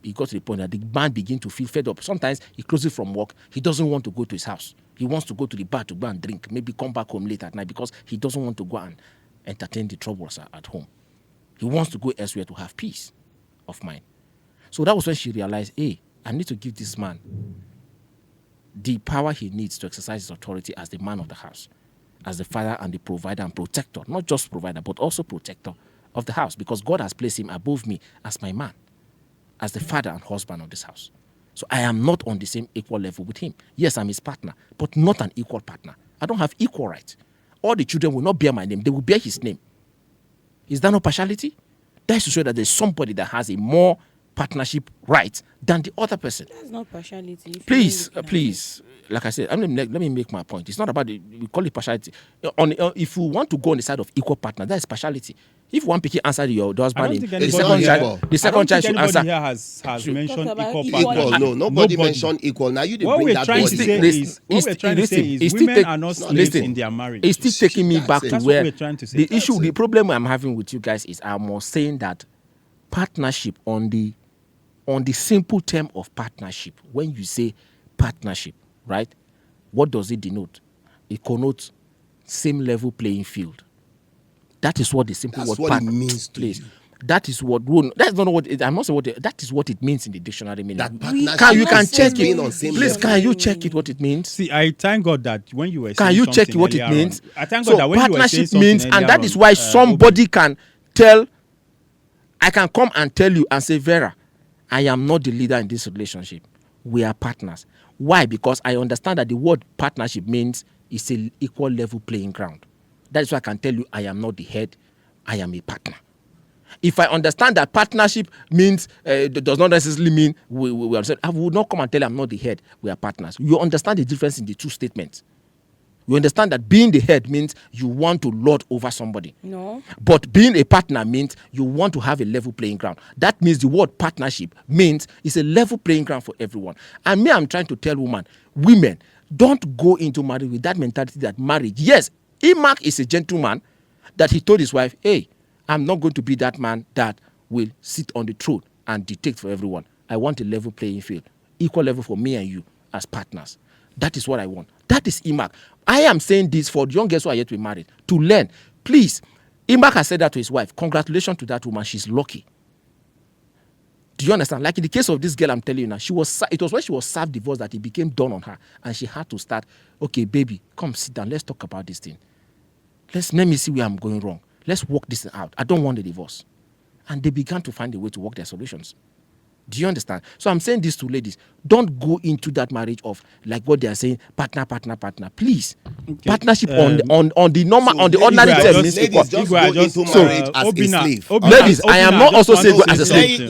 he got to the point that the man began to feel fed up. Sometimes he closes from work. He doesn't want to go to his house. He wants to go to the bar to go and drink, maybe come back home late at night because he doesn't want to go and entertain the troubles at home. He wants to go elsewhere to have peace of mind. So that was when she realized, hey, I need to give this man the power he needs to exercise his authority as the man of the house, as the father and the provider and protector, not just provider, but also protector of the house, because God has placed him above me as my man, as the father and husband of this house. So I am not on the same equal level with him. Yes, I'm his partner, but not an equal partner. I don't have equal rights. All the children will not bear my name. They will bear his name. Is that not partiality? That is to show that there's somebody that has a more partnership right than the other person. That's not partiality. Please, like I said, let me make my point. It's not about we call it partiality. If you want to go on the side of equal partner, that is partiality. If one picky answered your husband, the second child should answer. Here has mentioned equal Equal, partnership. no, nobody mentioned equal. Now you didn't What bring we're that trying word to in. say is women are not slaves in their marriage. It's still taking me back to That's where what we're trying to say. the problem I'm having with you guys is I'm saying that partnership on the simple term of partnership. When you say partnership, right? What does it denote? It connotes same level playing field. That is what the simple That's word what it means to plays. you. That is what that's not what it, I'm not saying what that is what it means in the dictionary meaning. That partnership You can is check being it. on same Please, level. can you check it what it means? See, I thank God that when you were Can saying you check something what it earlier means? on, I thank So God that when you were saying partnership something means, and earlier that is on, why somebody can tell. I can come and tell you and say, Vera, I am not the leader in this relationship. We are partners. Why? Because I understand that the word partnership means it's an equal level playing ground. That is why I can tell you I am not the head. I am a partner. If I understand that partnership means does not necessarily mean we understand, I would not come and tell you I'm not the head. We are partners. You understand the difference in the two statements. You understand that being the head means you want to lord over somebody. No. But being a partner means you want to have a level playing ground. That means the word partnership means it's a level playing ground for everyone. And me, I'm trying to tell women, don't go into marriage with that mentality that marriage, yes, Imak is a gentleman that he told his wife, hey, I'm not going to be that man that will sit on the throne and dictate for everyone. I want a level playing field, equal level for me and you as partners. That is what I want. That is Imak. I am saying this for young girls who are yet to be married, to learn. Please, Imak has said that to his wife. Congratulations to that woman. She's lucky. Do you understand? Like in the case of this girl I'm telling you now, it was when she was served divorce that it became dawn on her. And she had to start, okay, baby, come sit down. Let's talk about this thing. Let me see where I'm going wrong. Let's work this out. I don't want a divorce. And they began to find a way to work their solutions. Do you understand? So I'm saying this to ladies. Don't go into that marriage of like what they are saying, partner. Please. Okay. Partnership on the normal, so on the ordinary terms. Ladies just go into marriage as a slave. Ladies, I am not also saying go as a slave.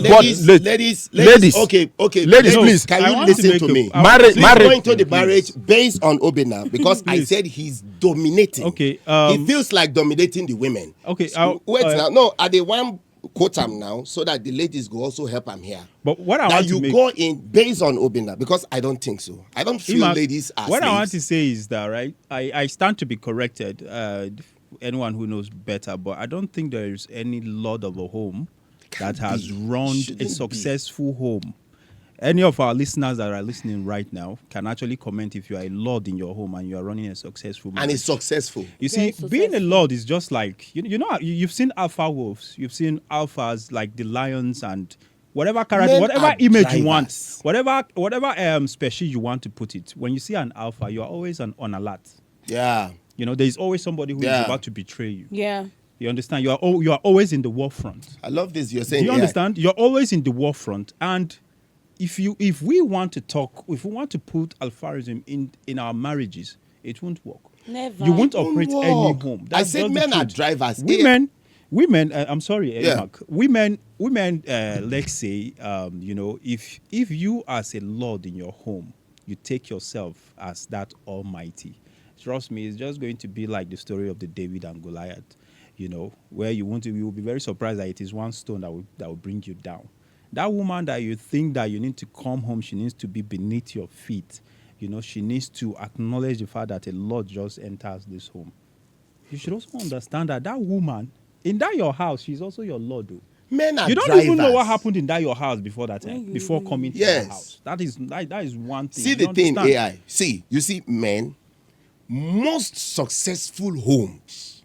Ladies, okay. Ladies, please. Can you listen to me? Marriage. Go into the marriage based on Obina because I said he's dominating. Okay. He feels like dominating the women. Okay. So, wait now. No, are they one? Quote him now so that the ladies will also help him here. But what I now want you to make, go in based on Obina because I don't think so. I don't feel ladies are what slaves. I want to say is that right, I stand to be corrected. Anyone who knows better, but I don't think there is any lord of a home that has run a successful home. Any of our listeners that are listening right now can actually comment if you are a lord in your home and you are running a successful marriage. And it's successful. You see, being a lord is just like, you've seen alpha wolves. You've seen alphas like the lions and whatever character, Men whatever are image drivers. you want, whatever species you want to put it. When you see an alpha, you are always on alert. Yeah. There is always somebody who is about to betray you. Yeah. You understand? You are always in the war front. I love this you're saying. Do you understand? You're always in the war front. And if we want to talk, if we want to put alpharism in our marriages, it won't work. Never. You won't Don't operate any walk. home. I That's said just the men are truth. drivers. Women. I'm sorry, Yeah. Mark. Women. Let's say, if you as a lord in your home, you take yourself as that almighty. Trust me, it's just going to be like the story of the David and Goliath. Where you will be very surprised that it is one stone that will bring you down. That woman that you think that you need to come home, she needs to be beneath your feet. She needs to acknowledge the fact that a Lord just enters this home. You should also understand that woman in that your house, she's also your Lord. Though. Men are You don't drivers. even know what happened in that your house before that When time, you before really- coming to Yes. that house. That is one thing. See You the thing, understand? AI. See, you see, men, most successful homes,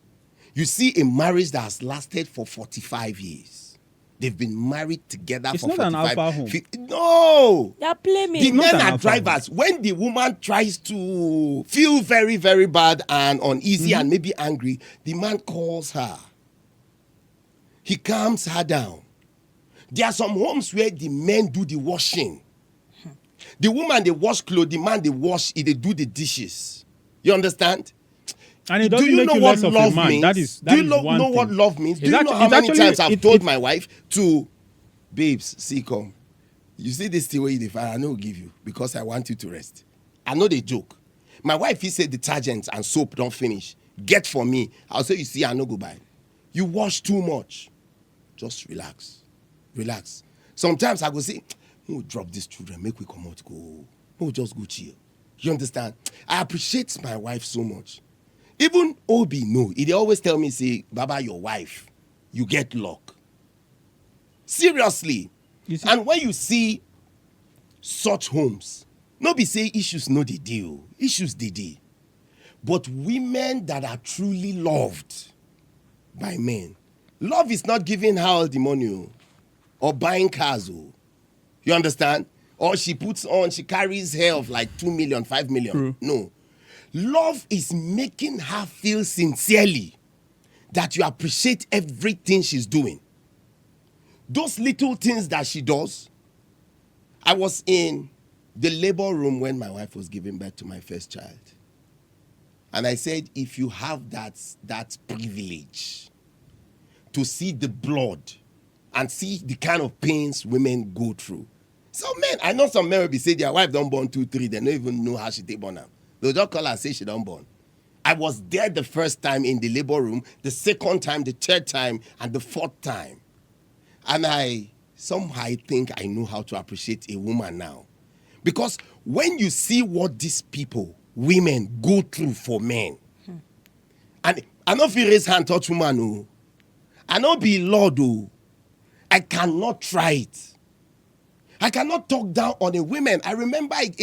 you see a marriage that has lasted for 45 years. They've been married together It's for not an 45 alpha home. No! They're playmates. The not men an are alpha drivers. When the woman tries to feel very, very bad and uneasy Mm-hmm. and maybe angry, the man calls her. He calms her down. There are some homes where the men do the washing. The woman, they wash clothes. The man, they do the dishes. You understand? And it Do doesn't you make know you what less of a love man. means? That is Do you one know thing. what love means? Do It's you know actu- how it's many actually- times I've it- told it- my wife to, babes, see, come. You see this thing where you define, I know give you because I want you to rest. I know they joke. My wife, he said detergent and soap don't finish. Get for me. I'll say, you see, I know go buy. You wash too much. Just relax. Relax. Sometimes I go say, we'll drop these children, make we come out, go. We'll just go chill. You understand? I appreciate my wife so much. Even Obi, no, he dey always tell me, say, Baba, your wife, you get luck. Seriously. You see- And when you see such homes, no be say issues no dey dey o. Issues dey dey. But women that are truly loved by men, love is not giving her all the money o, or buying cars o. You understand? Or she carries hair of like 2 million, 5 million. True. No. Love is making her feel sincerely that you appreciate everything she's doing. Those little things that she does. I was in the labor room when my wife was giving birth to my first child. And I said, if you have that privilege to see the blood and see the kind of pains women go through. Some men, I know some men will be saying their wife don't born 2, 3, they don't even know how she take born now. They'll just call her and say she don't born. I was there the first time in the labor room, the second time, the third time, and the fourth time. And I somehow think I know how to appreciate a woman now. Because when you see what these people, women, go through for men, and I don't feel raise hand touch woman, oh. I don't be Lord, oh. I cannot try it. I cannot talk down on a woman. I remember an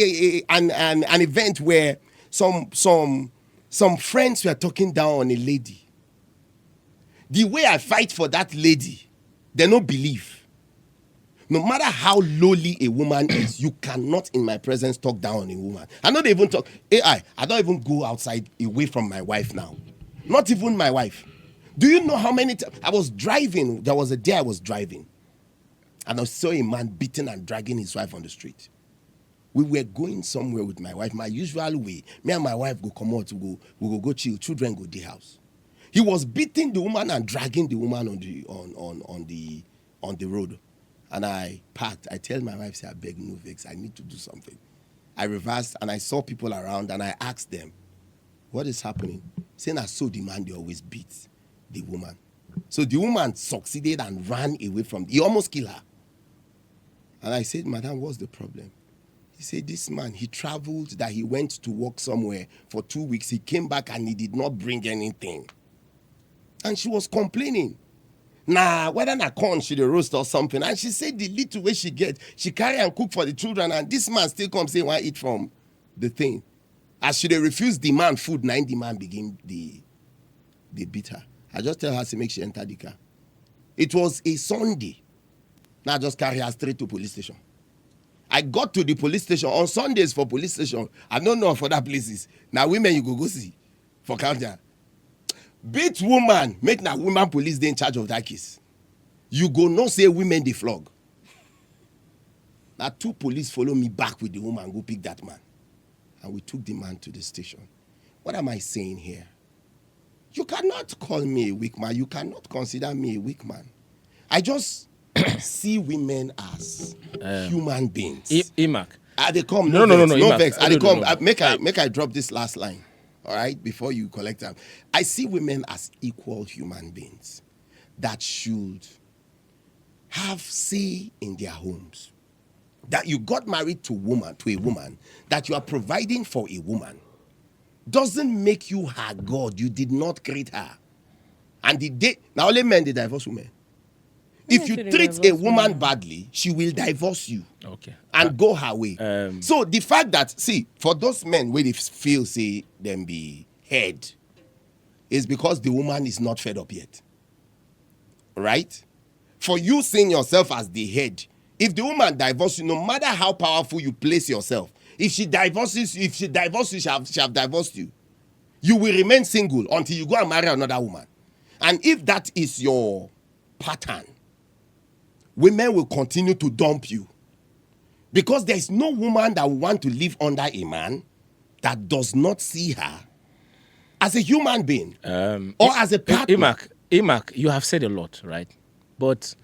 event where some friends were talking down on a lady. The way I fight for that lady, they don't believe. No matter how lowly a woman is, you cannot in my presence talk down on a woman. I don't even talk AI. I don't even go outside away from my wife now. Not even my wife. Do you know how many times I was driving? There was a day I was driving. And I saw a man beating and dragging his wife on the street. We were going somewhere with my wife. My usual way, me and my wife go come out, we go chill, children go the house. He was beating the woman and dragging the woman on the road. And I parked. I tell my wife, say, I beg no vex, I need to do something. I reversed and I saw people around and I asked them, what is happening? Saying I saw the man, they always beat the woman. So the woman succeeded and ran away from, he almost killed her. And I said, Madam, what's the problem? He said, this man, he traveled, that he went to work somewhere for 2 weeks. He came back and he did not bring anything. And she was complaining. Whether na corn she dey roast or something. And she said the little way she get, she carry and cook for the children. And this man still come say, why eat from the thing? As she dey refuse the man food, the man begin they beat her. I just tell her to make she enter the car. It was a Sunday. Now I just carry her straight to police station. I got to the police station on Sundays for police station. I don't know for other places. Now women you go see for county. Beat woman, make na woman police dey in charge of that case. You go no say women dey flog. Now 2 police follow me back with the woman, go pick that man. And we took the man to the station. What am I saying here? You cannot call me a weak man. You cannot consider me a weak man. I just see women as human beings. Imak. They come, No, Imak. vex. They come. No. Make I drop this last line, all right, before you collect them. I see women as equal human beings that should have say in their homes. That you got married to a woman, that you are providing for a woman, doesn't make you her God. You did not create her. And now only men they divorce women. If you treat a woman badly, she will divorce you. Okay. And go her way. So the fact that, see, for those men where they feel say them be head, is because the woman is not fed up yet. Right? For you seeing yourself as the head, if the woman divorces you, no matter how powerful you place yourself, if she divorces you, she have divorced you. You will remain single until you go and marry another woman. And if that is your pattern, women will continue to dump you. Because there is no woman that will want to live under a man that does not see her as a human being or as a partner. Imak, you have said a lot, right? But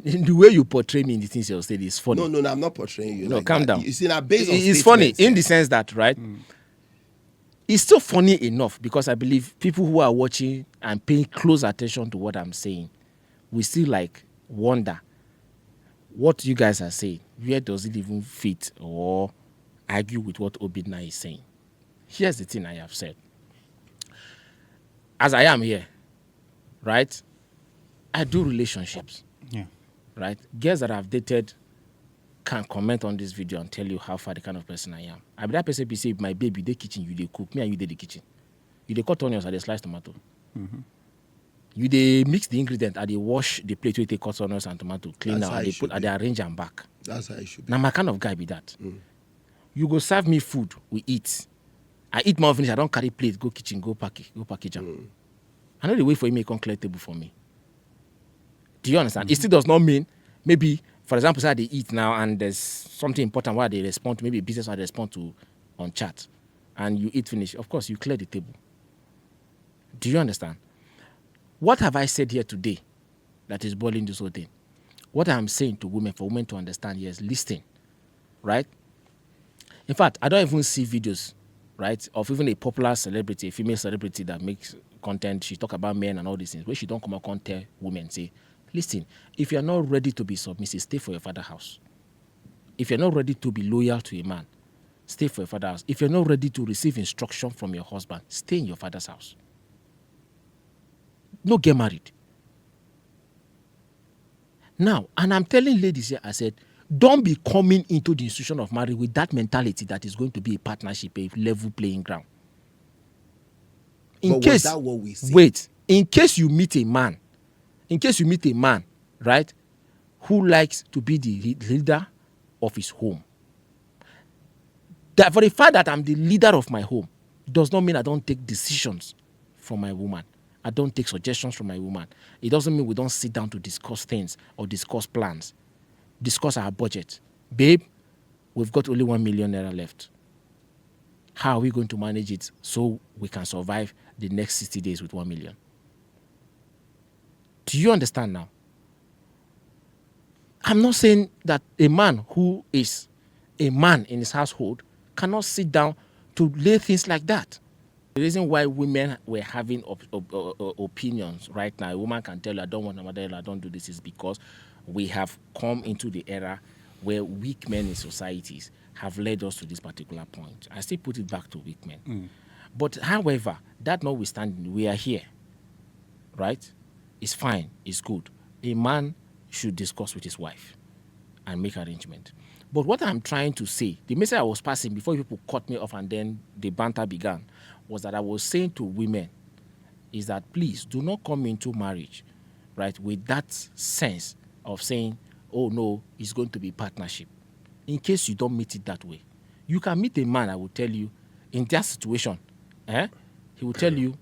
in the way you portray me in the things you said is funny. No, I'm not portraying you. No, like calm that. down. You see, based on it's funny in the sense that, right? It's still funny enough because I believe people who are watching and paying close attention to what I'm saying will still like wonder what you guys are saying. Where does it even fit or argue with what Obidna is saying? Here's the thing I have said. As I am here, right? I do relationships. Yeah. Right? Girls that I've dated can comment on this video and tell you how far the kind of person I am. I be that person be say, my baby, the kitchen, you they cook, me and you they the kitchen. You they cut onions and they slice tomato. Mm-hmm. You they mix the ingredient and they wash the plate where they cut onions and tomato, clean That's now, how and it they put should and be. they arrange and back. That's how it should be. Now my kind of guy be that. You go serve me food, we eat. I eat more finish, I don't carry plate, go kitchen, go package them. I know the way for you make come clear table for me. Do you understand? It still does not mean maybe, for example, say they eat now and there's something important where they respond to, maybe a business where they respond to on chat, and you eat finish. Of course, you clear the table. Do you understand? What have I said here today that is boiling this whole thing? What I'm saying to women, for women to understand here is listen, right? In fact, I don't even see videos, right, of even a popular celebrity, a female celebrity that makes content. She talk about men and all these things, where she don't come out and tell women, say, listen, if you're not ready to be submissive, stay for your father's house. If you're not ready to be loyal to a man, stay for your father's house. If you're not ready to receive instruction from your husband, stay in your father's house. No, get married. Now, and I'm telling ladies here, I said, don't be coming into the institution of marriage with that mentality that is going to be a partnership, a level playing ground. But was that what we see? Wait, in case you meet a man, right, who likes to be the leader of his home, that for the fact that I'm the leader of my home does not mean I don't take decisions from my woman. I don't take suggestions from my woman. It doesn't mean we don't sit down to discuss things or discuss plans, discuss our budget. Babe, we've got only 1 million naira left. How are we going to manage it so we can survive the next 60 days with 1 million? Do you understand now? I'm not saying that a man who is a man in his household cannot sit down to lay things like that. The reason why women were having opinions right now, a woman can tell you, I don't want a mother, I don't do this, is because we have come into the era where weak men in societies have led us to this particular point. I still put it back to weak men. But however, that notwithstanding, we are here, right? It's fine, it's good. A man should discuss with his wife and make arrangement. But what I'm trying to say, the message I was passing before people cut me off and then the banter began, was that I was saying to women is that please do not come into marriage, right, with that sense of saying, oh no, it's going to be partnership. In case you don't meet it that way. You can meet a man, I will tell you, in that situation, he will tell you,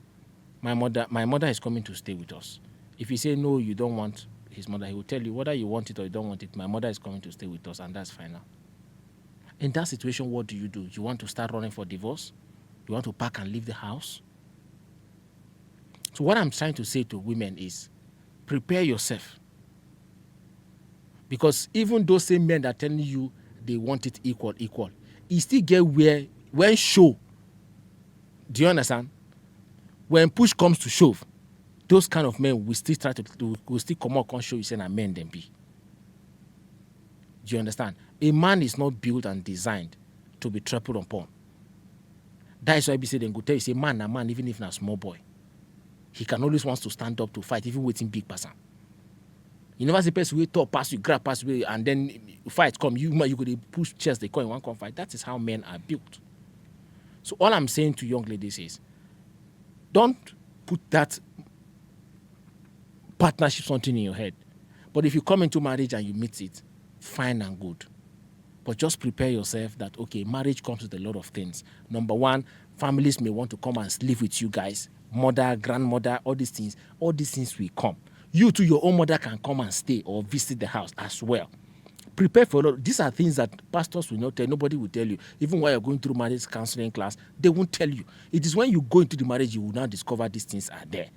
my mother is coming to stay with us. If you say no, you don't want his mother, he will tell you whether you want it or you don't want it, my mother is coming to stay with us, and that's final. In that situation, what do? You want to start running for divorce? you want to pack and leave the house? So what I'm trying to say to women is prepare yourself. Because even those same men that are telling you they want it equal, it still get where, when show, do you understand? When push comes to shove, those kind of men will still will still come out and show you saying men them be. Do you understand? A man is not built and designed to be trampled upon. That is why we say then go tell you say man, a man, even if not a small boy, he can always wants to stand up to fight, even waiting big person. You never see person wait talk pass you, grab pass you, and then fight come. You could push chest, they call in one confront. That is how men are built. So all I'm saying to young ladies is, don't put that partnership something in your head. But if you come into marriage and you meet it, fine and good. But just prepare yourself that, okay, marriage comes with a lot of things. Number one, families may want to come and live with you guys. Mother, grandmother, all these things will come. You too, your own mother can come and stay or visit the house as well. Prepare for a lot. These are things that pastors will not tell. Nobody will tell you. Even while you're going through marriage counseling class, they won't tell you. It is when you go into the marriage, you will now discover these things are there.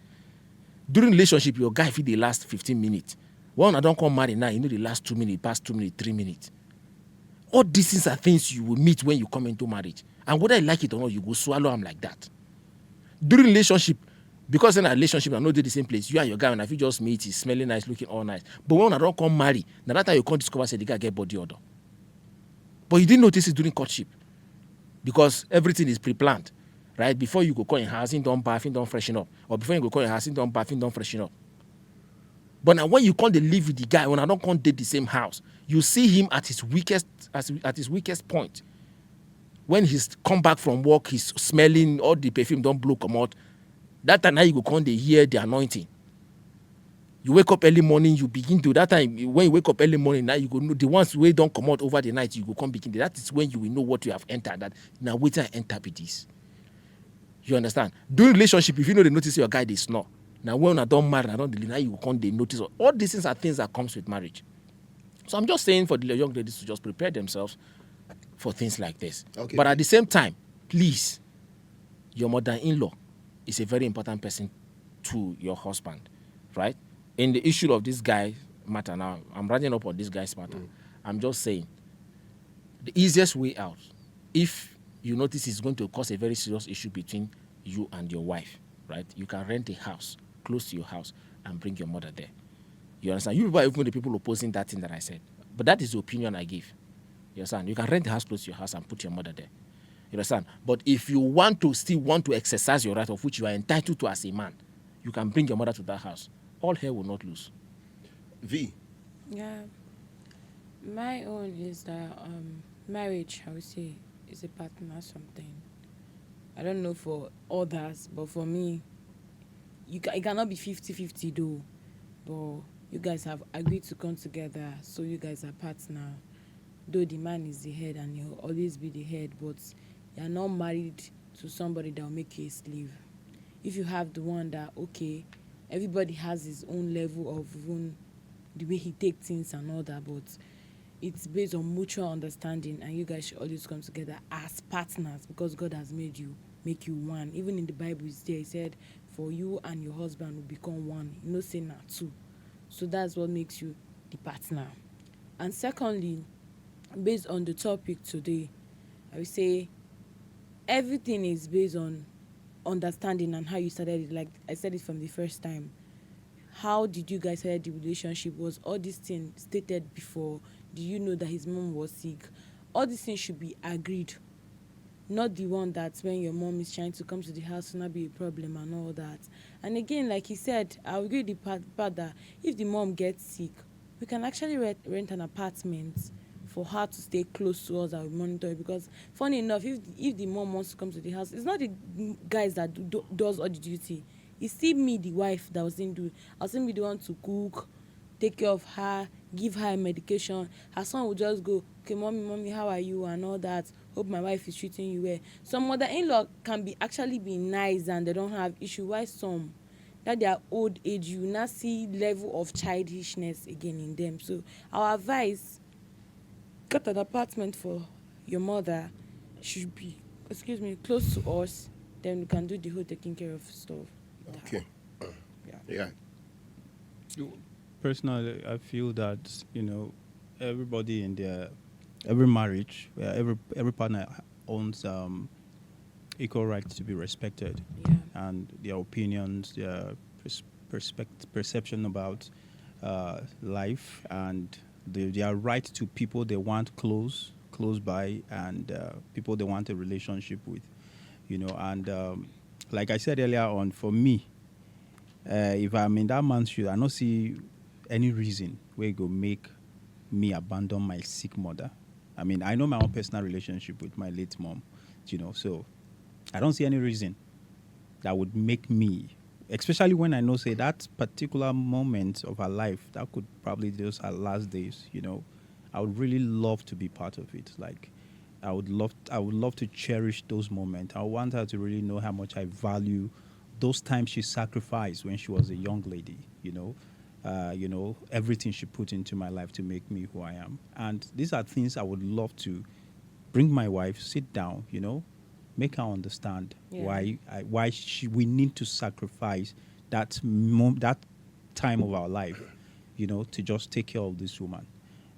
During relationship, your guy feel the last 15 minutes. When I don't come marry now, you know the last 2 minutes, past 2 minutes, 3 minutes. All these things are things you will meet when you come into marriage. And whether you like it or not, you go swallow them like that. During relationship, because in a relationship, I know they're the same place. You and your guy, and if you just meet, he's smelling nice, looking all nice. But when I don't come marry, now that time you can't discover, say the guy get body odor. But you didn't notice it during courtship. Because everything is pre-planned. Right? Before you go call your house, he don't bath, he don't freshen up. Or before you go call your house, he don't bath, he don't freshen up. But now when you can't live with the guy, when I don't come date the same house, you see him at his weakest, at his weakest point. When he's come back from work, he's smelling, all the perfume don't blow come out. That time now you go come they hear the anointing. You wake up early morning, you begin to, that time when you wake up early morning, now you go know the ones who don't come out over the night, you go come begin. That is when you will know what you have entered. That now wait till I enter with this. You understand? During relationship, if you know they notice your guy they snore. Now when I don't marry, I don't delete, now you come they notice. All these things are things that comes with marriage. So I'm just saying for the young ladies to just prepare themselves for things like this. Okay. But at the same time, please, your mother-in-law is a very important person to your husband, right? In the issue of this guy matter now, I'm running up on this guy's matter. I'm just saying, the easiest way out, if you notice it's going to cause a very serious issue between you and your wife, right? You can rent a house close to your house and bring your mother there. You understand? You people are even the people opposing that thing that I said. But that is the opinion I give. You understand? You can rent a house close to your house and put your mother there. You understand? But if you still want to exercise your right of which you are entitled to as a man, you can bring your mother to that house. All hell will not lose. V. Yeah. My own is that marriage, I would say, is a partner something. I don't know for others, but for me, it cannot be 50-50 though. But you guys have agreed to come together, so you guys are partner. Though the man is the head and he'll always be the head, but you're not married to somebody that will make you a slave. If you have the one that, okay, everybody has his own level of even the way he takes things and all that, but it's based on mutual understanding, and you guys should always come together as partners because God has make you one. Even in the Bible, it's there. He said, for you and your husband will become one. You know, say not two. So that's what makes you the partner. And secondly, based on the topic today, I would say everything is based on understanding and how you started it. Like I said it from the first time. How did you guys start the relationship? Was all these things stated before? Do you know that his mom was sick? All these things should be agreed. Not the one that when your mom is trying to come to the house will not be a problem and all that. And again, like he said, I agree with the part that if the mom gets sick, we can actually rent an apartment for her to stay close to us and we monitor it. Because funny enough, if the mom wants to come to the house, it's not the guys that does all the duty. It's still me, the wife, that was in do. I'll still be the one to cook, take care of her, give her medication. Her son will just go, okay, mommy, how are you and all that. Hope my wife is treating you well. Some mother-in-law can actually be nice and they don't have issue. Why some that they are old age, you now see level of childishness again in them. So our advice, get an apartment for your mother should be excuse me, close to us, then we can do the whole taking care of stuff. Okay. Yeah. Yeah. Personally, I feel that everybody in every marriage, every partner owns equal rights to be respected, Yeah. and their opinions, their perception about life, and their right to people they want close by, and people they want a relationship with, and like I said earlier on, for me, if I'm in that man's shoes, I don't see any reason where it go make me abandon my sick mother. I mean, I know my own personal relationship with my late mom, so I don't see any reason that would make me, especially when I know, say, that particular moment of her life, that could probably just her last days, I would really love to be part of it. Like, I would love to cherish those moments. I want her to really know how much I value those times she sacrificed when she was a young lady, everything she put into my life to make me who I am. And these are things I would love to bring my wife, sit down, make her understand Yeah. why we need to sacrifice that that time of our life, to just take care of this woman.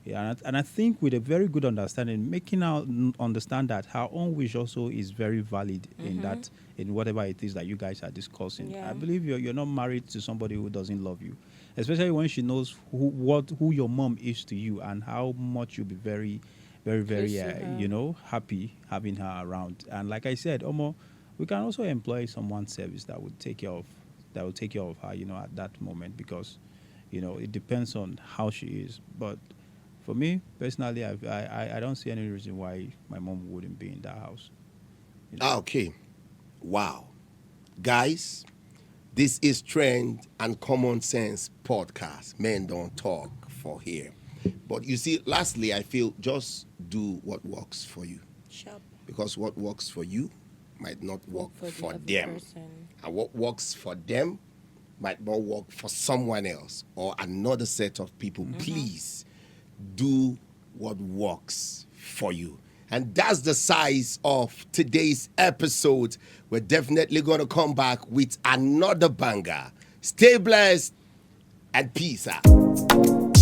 Yeah, and I think with a very good understanding, making her understand that her own wish also is very valid in whatever it is that you guys are discussing. Yeah. I believe you're not married to somebody who doesn't love you, especially when she knows who your mom is to you and how much you'll be very, very, very, Close to her. happy having her around. And like I said, Omo, we can also employ someone service that would take care of her, at that moment, because, it depends on how she is. But for me personally, I don't see any reason why my mom wouldn't be in that house. Okay. Wow. Guys, this is Trend and Common Sense podcast. Men don't talk for here. But you see, lastly, I feel just do what works for you. Sharp. Because what works for you might not work the for other them. person. And what works for them might not work for someone else or another set of people. Please do what works for you. And that's the size of today's episode. We're definitely going to come back with another banger. Stay blessed and peace out.